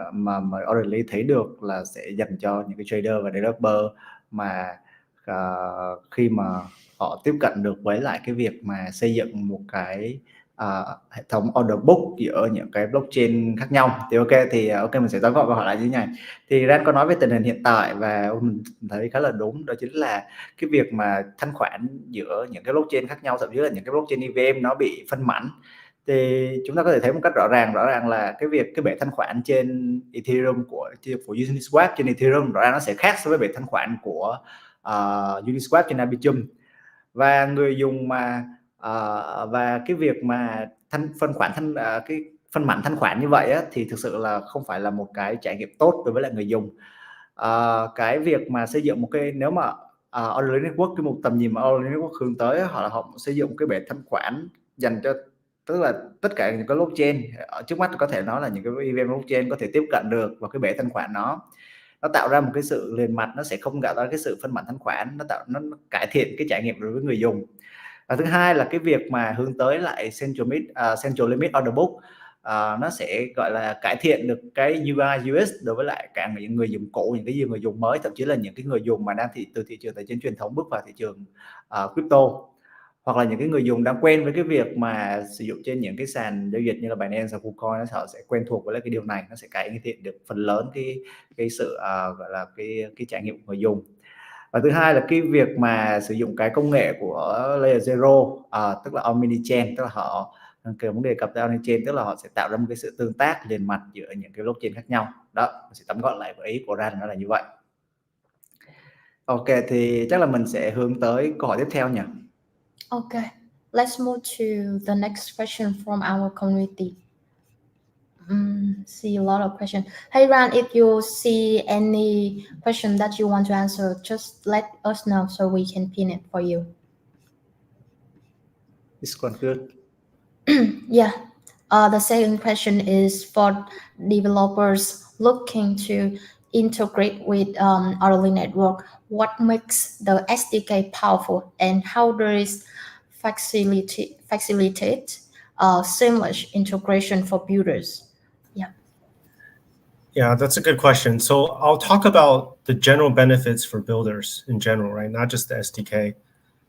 orderly thấy được là sẽ dành cho những cái trader và developer mà khi mà họ tiếp cận được với lại cái việc mà xây dựng một cái hệ thống orderbook giữa những cái blockchain khác nhau. Thì ok mình sẽ tóm gọn và hỏi lại như thế này. Thì Ran có nói về tình hình hiện tại và mình thấy khá là đúng, đó chính là cái việc mà thanh khoản giữa những cái blockchain khác nhau, thậm chí là những cái blockchain EVM nó bị phân mảnh. Thì chúng ta có thể thấy một cách rõ ràng là cái bể thanh khoản trên Ethereum của Uniswap trên Ethereum rõ ràng nó sẽ khác so với bể thanh khoản của Uniswap trên Arbitrum. Và người dùng mà và cái việc mà cái phân mảnh thanh khoản như vậy á, thì thực sự là không phải là một cái trải nghiệm tốt đối với lại người dùng. Cái việc mà xây dựng một cái, nếu mà orderly network, cái một tầm nhìn mà orderly network hướng tới họ xây dựng một cái bể thanh khoản dành cho, tức là tất cả những cái blockchain ở trước mắt có thể nói là những cái event blockchain có thể tiếp cận được vào cái bể thanh khoản nó tạo ra một cái sự liền mạch, nó sẽ không tạo ra cái sự phân mảnh thanh khoản, nó cải thiện cái trải nghiệm đối với người dùng. Và thứ hai là cái việc mà hướng tới lại central limit order book, nó sẽ gọi là cải thiện được cái UI UX đối với lại cả những người dùng cũ, những cái người dùng mới, thậm chí là những cái người dùng mà đang từ thị trường tài chính truyền thống bước vào thị trường crypto, hoặc là những cái người dùng đang quen với cái việc mà sử dụng trên những cái sàn giao dịch như là Binance và KuCoin, họ sẽ quen thuộc với lại cái điều này, nó sẽ cải thiện được phần lớn cái sự gọi là cái trải nghiệm của người dùng. Và thứ hai là cái việc mà sử dụng cái công nghệ của layer zero, tức là omni-chain, tức là họ muốn đề cập tới omni-chain, tức là họ sẽ tạo ra một cái sự tương tác liền mạch giữa những cái blockchain khác nhau. Đó, mình sẽ tóm gọn lại với ý của Ran nó là như vậy. Ok, thì chắc là mình sẽ hướng tới câu hỏi tiếp theo nhỉ. Okay, let's move to the next question from our community. See a lot of questions. Hey Ran, if you see any question that you want to answer, just let us know so we can pin it for you. This one good. Yeah. The second question is for developers looking to integrate with orderly network. What makes the SDK powerful, and how does it facilitate seamless integration for builders? Yeah, that's a good question. So I'll talk about the general benefits for builders in general, right? Not just the SDK.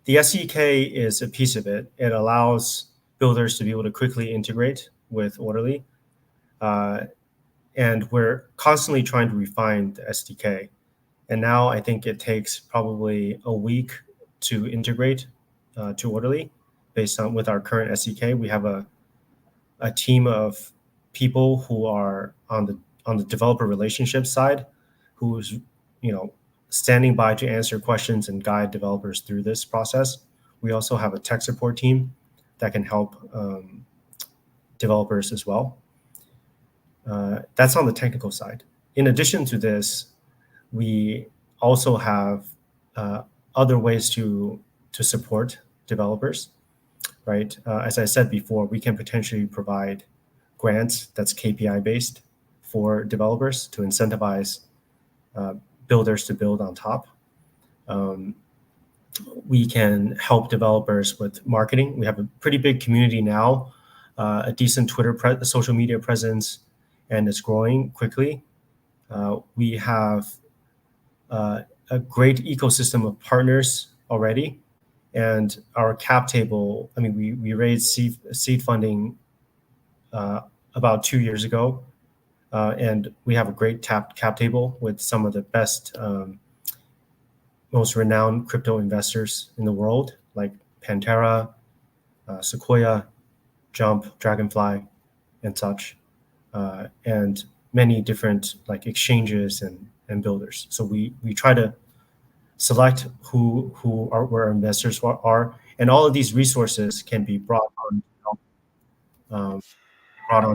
The SDK is a piece of it. It allows builders to be able to quickly integrate with Orderly. And we're constantly trying to refine the SDK. And now I think it takes probably a week to integrate to Orderly based on with our current SDK. We have a team of people who are on the developer relationship side, who's standing by to answer questions and guide developers through this process. We also have a tech support team that can help developers as well. That's on the technical side. In addition to this, we also have other ways to support developers, right? As I said before, we can potentially provide grants that's KPI based for developers to incentivize builders to build on top. We can help developers with marketing. We have a pretty big community now, a decent social media presence, and it's growing quickly. We have a great ecosystem of partners already, and our cap table. I mean, we raised seed funding about 2 years ago, and we have a great cap table with some of the best, most renowned crypto investors in the world, like Pantera, Sequoia, Jump, Dragonfly, and such, and many different like exchanges and builders. So we try to select where our investors are, and all of these resources can be brought on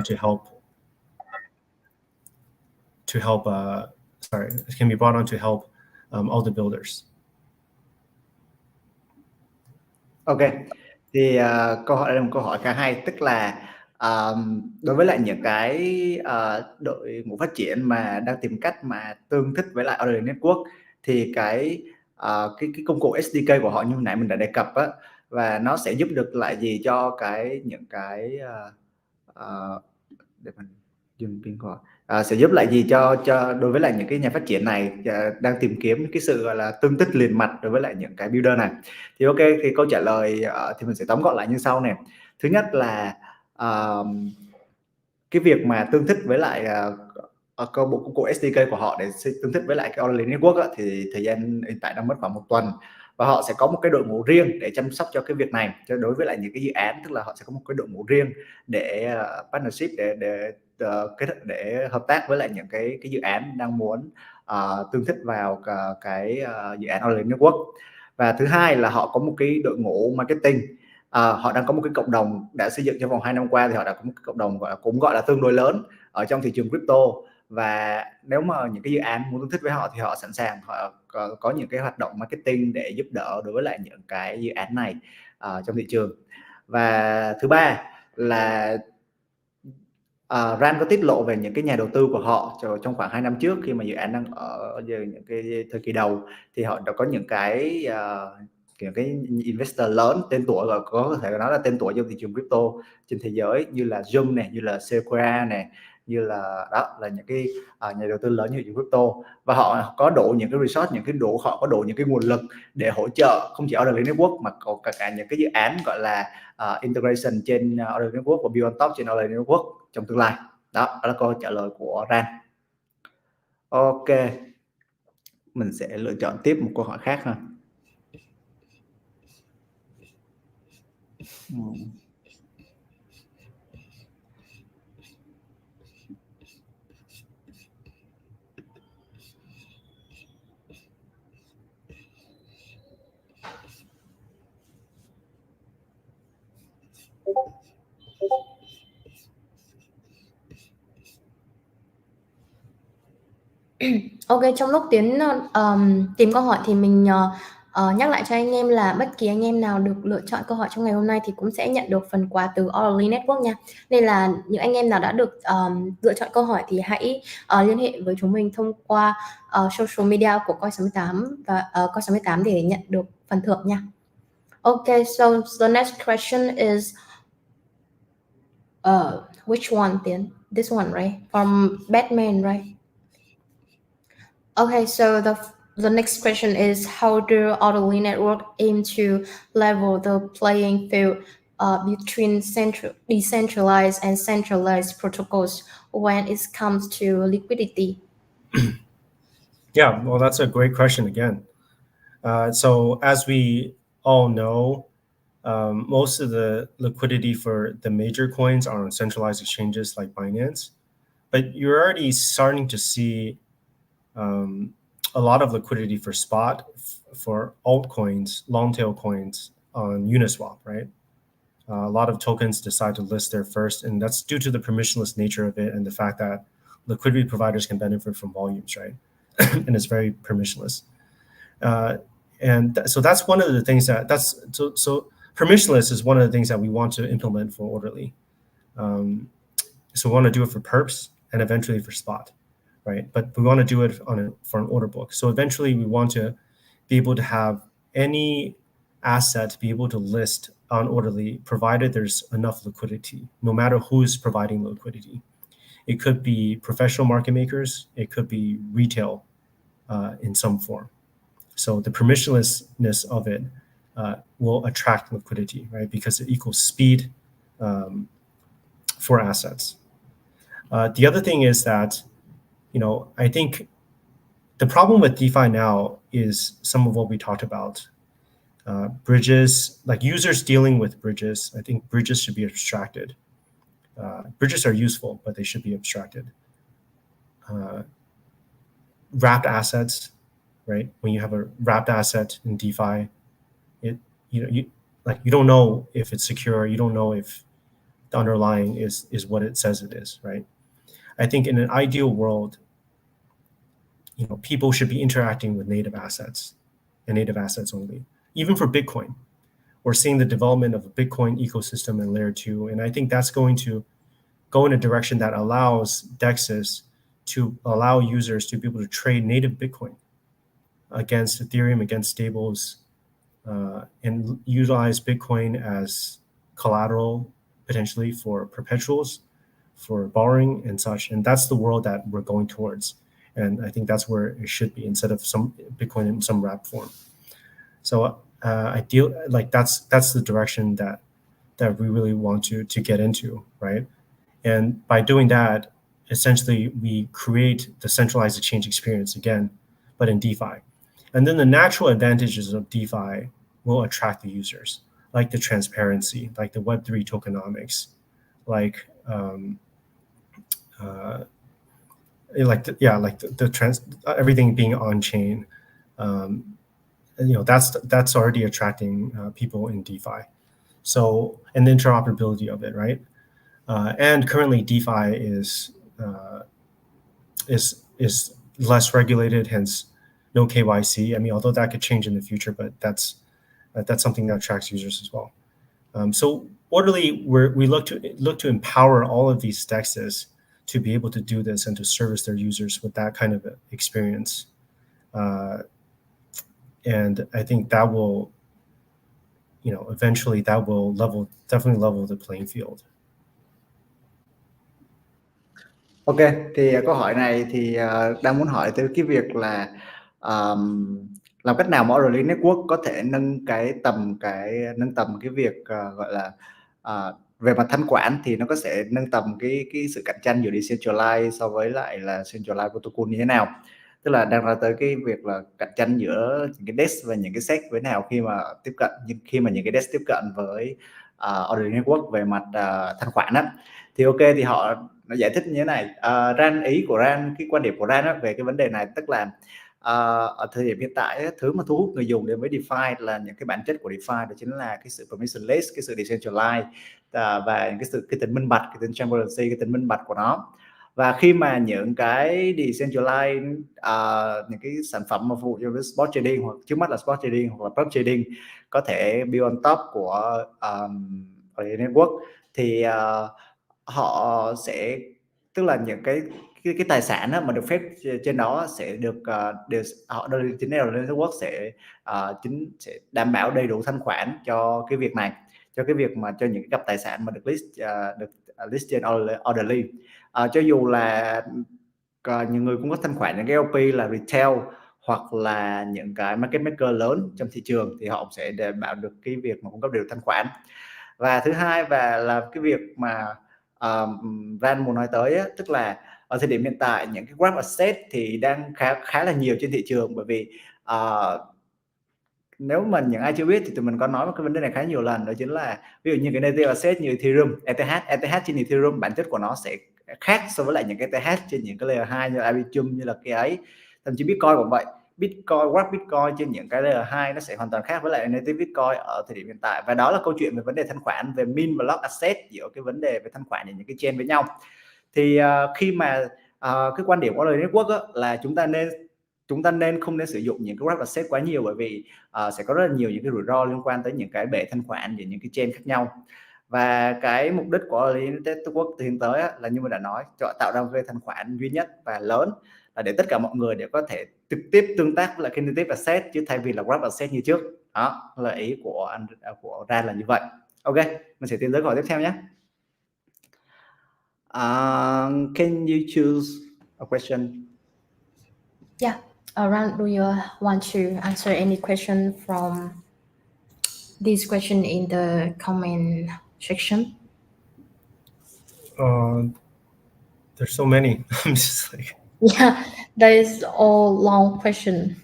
to help all the builders. Ok, thì câu hỏi đây là một câu hỏi khá hay, tức là đối với lại những cái đội ngũ phát triển mà đang tìm cách mà tương thích với lại Orderly Network, thì cái công cụ SDK của họ như nãy mình đã đề cập á, và nó sẽ giúp được lại gì cho những cái để mình dừng pin gọi sẽ giúp lại gì cho đối với lại những cái nhà phát triển này đang tìm kiếm cái sự gọi là tương thích liền mạch đối với lại những cái builder này. Thì ok, thì câu trả lời thì mình sẽ tóm gọn lại như sau này. Thứ nhất là cái việc mà tương thích với lại bộ công cụ SDK của họ để tương thích với lại cái Orderly Network thì thời gian hiện tại đang mất khoảng 1 tuần, và họ sẽ có một cái đội ngũ riêng để chăm sóc cho cái việc này. Cho đối với lại những cái dự án, tức là họ sẽ có một cái đội ngũ riêng để partnership, để hợp tác với lại những cái dự án đang muốn tương thích vào cái dự án Orderly Network. Và thứ hai là họ có một cái đội ngũ marketing. Họ đang có một cái cộng đồng đã xây dựng trong vòng 2 năm qua, thì họ đã có một cái cộng đồng cũng gọi là tương đối lớn ở trong thị trường crypto. Và nếu mà những cái dự án muốn tương thích với họ thì họ sẵn sàng, họ có những cái hoạt động marketing để giúp đỡ đối với lại những cái dự án này trong thị trường. Và thứ ba là Ran có tiết lộ về những cái nhà đầu tư của họ trong khoảng 2 năm trước, khi mà dự án đang ở những cái thời kỳ đầu, thì họ đã có những cái investor lớn tên tuổi, và có thể nói là tên tuổi trong thị trường crypto trên thế giới, như là Zoom này, như là Sequoia này, như là đó là những cái nhà đầu tư lớn như thị trường crypto. Và họ có đủ những cái resource, họ có đủ những cái nguồn lực để hỗ trợ không chỉ Orderly Network mà có cả những cái dự án gọi là integration trên Orderly Network và build on top trên Orderly Network trong tương lai. Đó là câu trả lời của Ran. Ok, mình sẽ lựa chọn tiếp một câu hỏi khác ha. Ok, trong lúc Tiến tìm câu hỏi thì mình nhắc lại cho anh em là bất kỳ anh em nào được lựa chọn câu hỏi trong ngày hôm nay thì cũng sẽ nhận được phần quà từ Orderly Network nha. Nên là những anh em nào đã được lựa chọn câu hỏi thì hãy liên hệ với chúng mình thông qua social media của Coin68 và Coin68 để nhận được phần thưởng nha. Okay, so the next question is which one, Tiến? This one, right? From Batman, right? Okay, so the next question is, how do Orderly Network aim to level the playing field between decentralized and centralized protocols when it comes to liquidity? Yeah, well, that's a great question again. So as we all know, most of the liquidity for the major coins are on centralized exchanges like Binance, but you're already starting to see a lot of liquidity for spot for altcoins, long tail coins on Uniswap, right? A lot of tokens decide to list there first, and that's due to the permissionless nature of it and the fact that liquidity providers can benefit from volumes, right? And it's very permissionless. So that's one of the things so permissionless is one of the things that we want to implement for orderly. So we want to do it for perps and eventually for spot, right? But we want to do it for an order book. So eventually we want to be able to have any asset be able to list on orderly, provided there's enough liquidity, no matter who's providing the liquidity. It could be professional market makers, it could be retail in some form. So the permissionlessness of it will attract liquidity, right? Because it equals speed for assets. The other thing is that, I think the problem with DeFi now is some of what we talked about. Bridges, like users dealing with bridges, I think bridges should be abstracted. Bridges are useful, but they should be abstracted. Wrapped assets, right? When you have a wrapped asset in DeFi, you don't know if it's secure. You don't know if the underlying is what it says it is, right? I think in an ideal world, people should be interacting with native assets and native assets only. Even for Bitcoin, we're seeing the development of a Bitcoin ecosystem in layer 2, and I think that's going to go in a direction that allows DEXs to allow users to be able to trade native Bitcoin against Ethereum, against stables, and utilize Bitcoin as collateral potentially for perpetuals, for borrowing and such. And that's the world that we're going towards. And I think that's where it should be, instead of some Bitcoin in some wrap form. So that's the direction that we really want to get into, right? And by doing that, essentially we create the centralized exchange experience again, but in DeFi. And then the natural advantages of DeFi will attract the users, like the transparency, like the Web3 tokenomics, like everything being on chain. That's already attracting people in DeFi. So, and the interoperability of it, right? And currently DeFi is less regulated, hence no KYC. I mean, although that could change in the future, but that's something that attracts users as well. So orderly, we look to empower all of these DEXs to be able to do this and to service their users with that kind of experience. And I think that will, eventually that will definitely level the playing field. Ok, thì câu hỏi này thì đang muốn hỏi tới cái việc là làm cách nào mà Orderly Network có thể nâng tầm cái việc gọi là về mặt thanh khoản, thì nó có sẽ nâng tầm cái sự cạnh tranh giữa decentralized so với lại là centralized protocol như thế nào. Tức là đang ra tới cái việc là cạnh tranh giữa những cái DEX và những cái SEC với nào khi mà những cái DEX tiếp cận với Orderly Network về mặt thanh khoản á. Thì ok, thì nó giải thích như thế này. Cái quan điểm của Ran về cái vấn đề này, tức là ở thời điểm hiện tại thứ mà thu hút người dùng đến với DeFi là những cái bản chất của DeFi, đó chính là cái sự permissionless, cái sự decentralized và cái tính minh bạch, cái tính transparency, cái tính minh bạch của nó. Và khi mà những cái decentralized, những cái sản phẩm mà phục vụ cho spot trading, hoặc trước mắt là spot trading hoặc là prop trading, có thể build on top của network, thì họ sẽ, tức là những cái tài sản mà được phép trên đó sẽ được chính network sẽ đảm bảo đầy đủ thanh khoản cho cái việc này, cho những cái cặp tài sản mà được list trên Orderly. Cho dù là những người cung cấp thanh khoản, những cái LP là retail hoặc là những cái market maker lớn trong thị trường, thì họ sẽ đảm bảo được cái việc mà cung cấp đều thanh khoản. Và thứ hai, và là cái việc mà Ran muốn nói tới tức là ở thời điểm hiện tại những cái wrap asset thì đang khá là nhiều trên thị trường, bởi vì nếu mà những ai chưa biết thì tụi mình có nói một cái vấn đề này khá nhiều lần, đó chính là ví dụ như cái native asset như Ethereum, ETH trên Ethereum bản chất của nó sẽ khác so với lại những cái ETH trên những cái layer 2 như là Arbitrum, như là cái ấy, thậm chí Bitcoin cũng vậy. Wrap Bitcoin trên những cái layer 2 nó sẽ hoàn toàn khác với lại native Bitcoin ở thời điểm hiện tại, và đó là câu chuyện về vấn đề thanh khoản, về min và lock asset, giữa cái vấn đề về thanh khoản và những cái chain với nhau. Thì khi mà cái quan điểm của Orderly Network là chúng ta nên không nên sử dụng những cái wrap asset quá nhiều, bởi vì sẽ có rất là nhiều những cái rủi ro liên quan tới những cái bể thanh khoản và những cái chain khác nhau. Và cái mục đích của Orderly Network tiến tới là như mình đã nói, tạo ra cái thanh khoản duy nhất và lớn, là để tất cả mọi người đều có thể trực tiếp tương tác với lại cái native asset, chứ thay vì là wrap asset như trước. Đó là ý của Ran là như vậy. Ok, mình sẽ tiến tới câu hỏi tiếp theo nhé. Can you choose a question? Yeah. Ran, do you want to answer any question from this question in the comment section? There's so many. I'm just like, Yeah, that is all long question.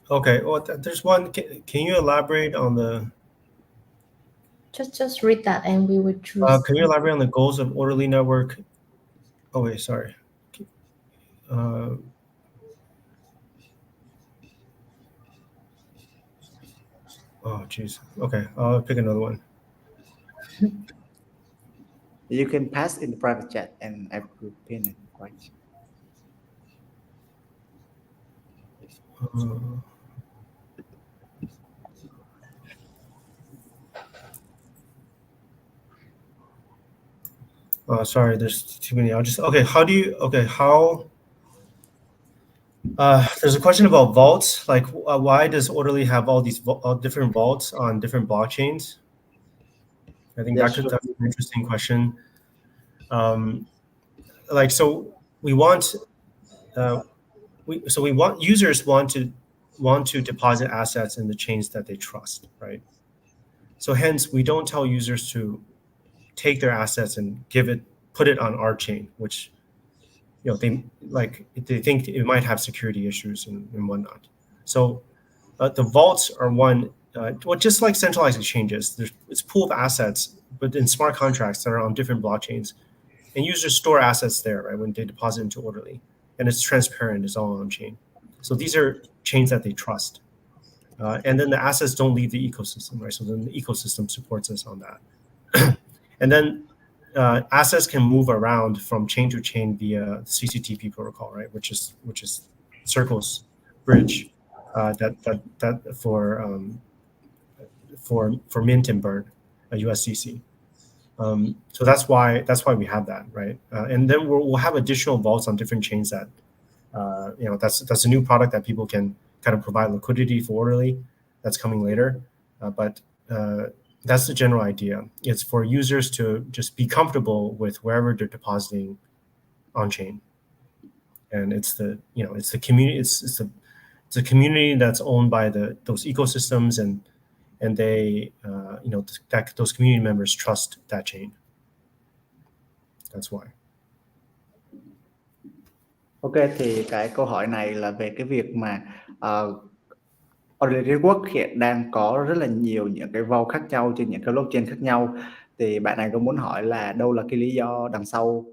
Okay. Well, there's one. Can you elaborate on the? Just read that and we would choose. Can you elaborate on the goals of Orderly Network? Oh wait, sorry. Oh jeez. Okay, I'll pick another one. You can pass in the private chat and I will pin it. Right. Sorry, there's too many. I'll just How do you? How? There's a question about vaults. Like, why does Orderly have all these different vaults on different blockchains? I think that's an interesting question. Like, so we want users want to deposit assets in the chains that they trust, right? So hence, we don't tell users to take their assets and put it on our chain, which they think it might have security issues and whatnot. So the vaults are one. Just like centralized exchanges, it's pool of assets, but in smart contracts that are on different blockchains, and users store assets there, right, when they deposit into Orderly, and it's transparent, it's all on chain. So these are chains that they trust, and then the assets don't leave the ecosystem, right? So then the ecosystem supports us on that, and then assets can move around from chain to chain via CCTP protocol, right, which is Circle's bridge that for mint and burn, USDC. So that's why we have that, right? And then we'll have additional vaults on different chains that that's a new product that people can kind of provide liquidity for Orderly. That's coming later, but that's the general idea. It's for users to just be comfortable with wherever they're depositing on chain, and it's the community. It's a community that's owned by those ecosystems, and they that those community members trust that chain. That's why. Ok, thì cái câu hỏi này là về cái việc mà Orderly Network hiện đang có rất là nhiều những cái vault khác nhau trên những cái blockchain khác nhau. Thì bạn này có muốn hỏi là đâu là cái lý do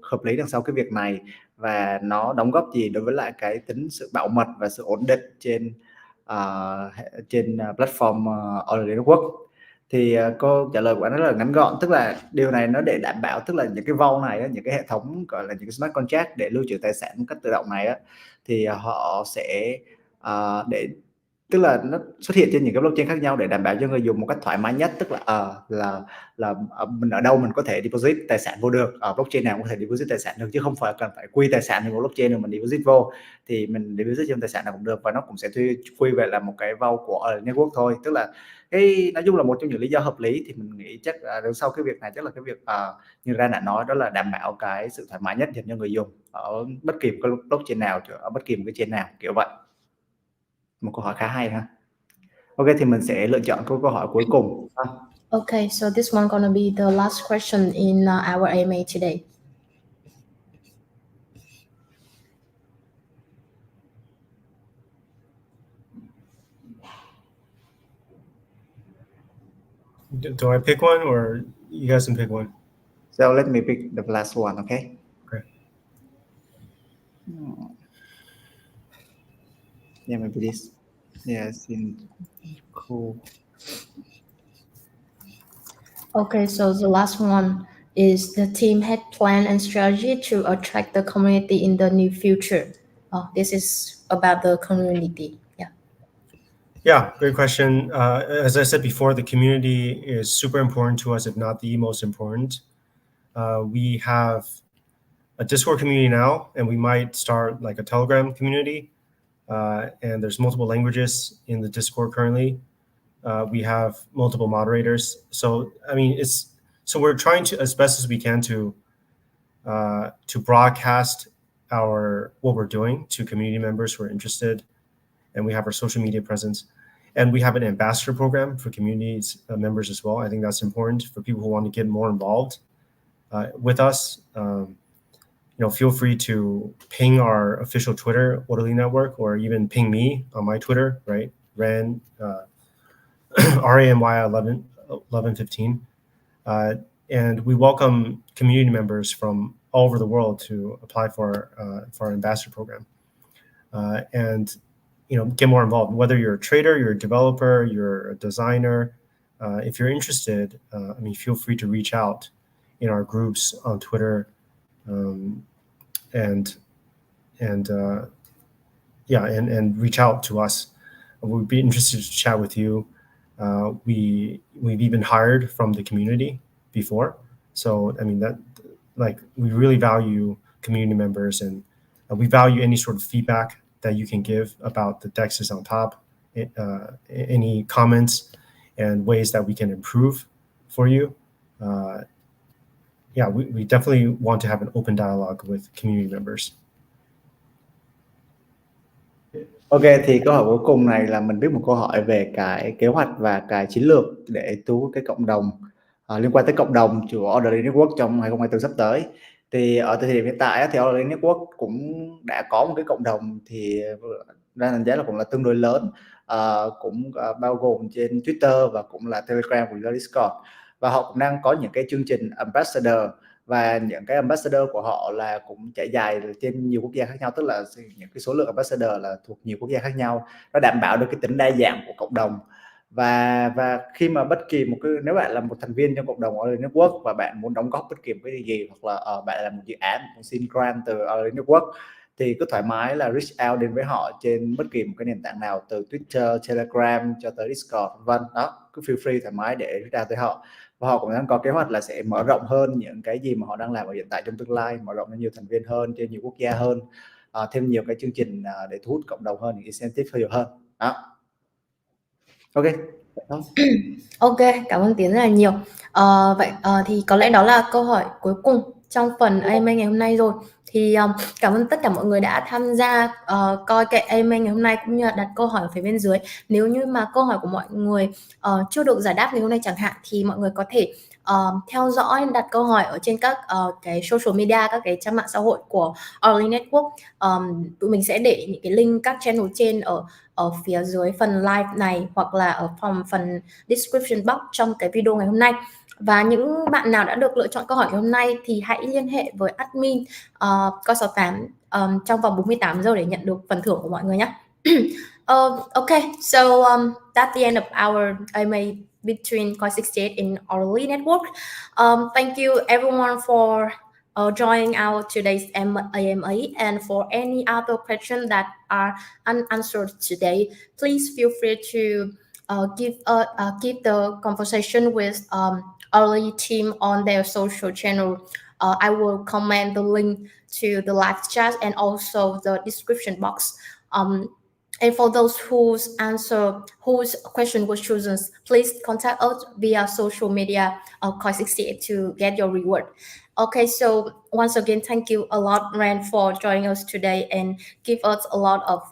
hợp lý đằng sau cái việc này, và nó đóng góp gì đối với lại cái tính sự bảo mật và sự ổn định trên platform Orderly Network. Thì câu trả lời của bạn rất là ngắn gọn, tức là điều này nó để đảm bảo, tức là những cái vault này, những cái hệ thống gọi là những cái smart contract để lưu trữ tài sản một cách tự động này thì họ sẽ tức là nó xuất hiện trên những cái blockchain khác nhau để đảm bảo cho người dùng một cách thoải mái nhất, tức là mình ở đâu mình có thể deposit tài sản vô được, ở blockchain nào cũng có thể deposit tài sản được, chứ không phải cần phải quy tài sản vào một blockchain rồi mình deposit vô, thì mình deposit trên tài sản nào cũng được, và nó cũng sẽ quy về là một cái vault của network thôi. Tức là nói chung là một trong những lý do hợp lý, thì mình nghĩ chắc đằng sau cái việc này chắc là cái việc như Ra đã nói, đó là đảm bảo cái sự thoải mái nhất dành cho người dùng ở bất kỳ một cái blockchain nào, ở bất kỳ một cái chain nào, kiểu vậy. Một câu hỏi khá hay ha. Ok, thì mình sẽ lựa chọn câu hỏi cuối cùng. Okay, so this one gonna be the last question in our AMA today. Do I pick one or you guys can pick one? So let me pick the last one, okay? Okay. Yeah, maybe this. Yes, cool. Okay, so the last one is the team had plan and strategy to attract the community in the near future. This is about the community. Yeah, great question. As I said before, the community is super important to us, if not the most important. We have a Discord community now, and we might start like a Telegram community. And there's multiple languages in the Discord currently. We have multiple moderators. So I mean, we're trying to, as best as we can, to broadcast what we're doing to community members who are interested, and we have our social media presence, and we have an ambassador program for communities members as well. I think that's important for people who want to get more involved with us. Feel free to ping our official Twitter, Orderly Network, or even ping me on my Twitter, right? Ran RAMY 1115. And we welcome community members from all over the world to apply for our ambassador program, and get more involved. Whether you're a trader, you're a developer, you're a designer, if you're interested, feel free to reach out in our groups on Twitter, and reach out to us. We'd be interested to chat with you. We've even hired from the community before, so we really value community members, and we value any sort of feedback that you can give about the DEXs on top, any comments and ways that we can improve for you. We definitely want to have an open dialogue with community members. Ok, thì câu hỏi cuối cùng này là mình biết một câu hỏi về cái kế hoạch và cái chiến lược để thu cái cộng đồng liên quan tới cộng đồng của Orderly Network trong 2024 sắp tới. Thì ở thời điểm hiện tại thì Orderly Network cũng đã có một cái cộng đồng thì ra đánh giá là cũng là tương đối lớn, cũng bao gồm trên Twitter và cũng là Telegram cũng như Discord, và họ cũng đang có những cái chương trình ambassador, và những cái ambassador của họ là cũng trải dài trên nhiều quốc gia khác nhau, tức là những cái số lượng ambassador là thuộc nhiều quốc gia khác nhau. Nó đảm bảo được cái tính đa dạng của cộng đồng, và khi mà bất kỳ nếu bạn là một thành viên trong cộng đồng Orderly Network và bạn muốn đóng góp bất kỳ một cái gì, hoặc là bạn làm một dự án, muốn xin grant từ Orderly Network, thì cứ thoải mái là reach out đến với họ trên bất kỳ một cái nền tảng nào, từ Twitter, Telegram cho tới Discord, vân đó, cứ feel free thoải mái để reach out tới họ. Và họ cũng đang có kế hoạch là sẽ mở rộng hơn những cái gì mà họ đang làm ở hiện tại trong tương lai, mở rộng đến nhiều thành viên hơn, trên nhiều quốc gia hơn, thêm nhiều cái chương trình để thu hút cộng đồng hơn, những incentive nhiều hơn đó. Ok. Ok, cảm ơn Tiến rất là nhiều. Vậy thì có lẽ đó là câu hỏi cuối cùng trong phần AMA ngày hôm nay rồi. Thì cảm ơn tất cả mọi người đã tham gia coi cái AMA ngày hôm nay, cũng như là đặt câu hỏi ở phía bên dưới. Nếu như mà câu hỏi của mọi người chưa được giải đáp ngày hôm nay chẳng hạn, thì mọi người có thể theo dõi, đặt câu hỏi ở trên các cái social media, các cái trang mạng xã hội của Orderly Network. Tụi mình sẽ để những cái link các channel trên ở phía dưới phần live này, hoặc là ở phần description box trong cái video ngày hôm nay. Và những bạn nào đã được lựa chọn câu hỏi ngày hôm nay thì hãy liên hệ với admin Coin68 trong vòng 48 giờ để nhận được phần thưởng của mọi người nhé. Okay, so that's the end of our AMA between Coin68 and Orderly Network. Thank you everyone for joining our today's AMA, and for any other questions that are unanswered today, please feel free to keep the conversation with Orderly team on their social channel. I will comment the link to the live chat and also the description box. And for those whose question was chosen, please contact us via social media Coin68 to get your reward. Okay, so once again, thank you a lot, Ren, for joining us today and give us a lot of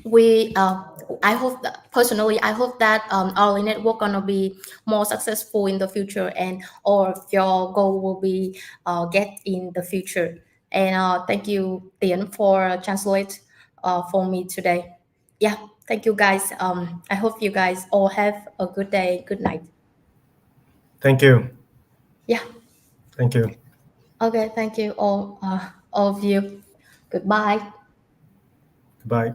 I hope that personally, I hope that our network gonna be more successful in the future, and all of your goal will be get in the future. And thank you, Tian, for translate for me today. Yeah, thank you guys. I hope you guys all have a good day, good night. Thank you. Yeah. Thank you. Okay, thank you all of you. Goodbye. Goodbye.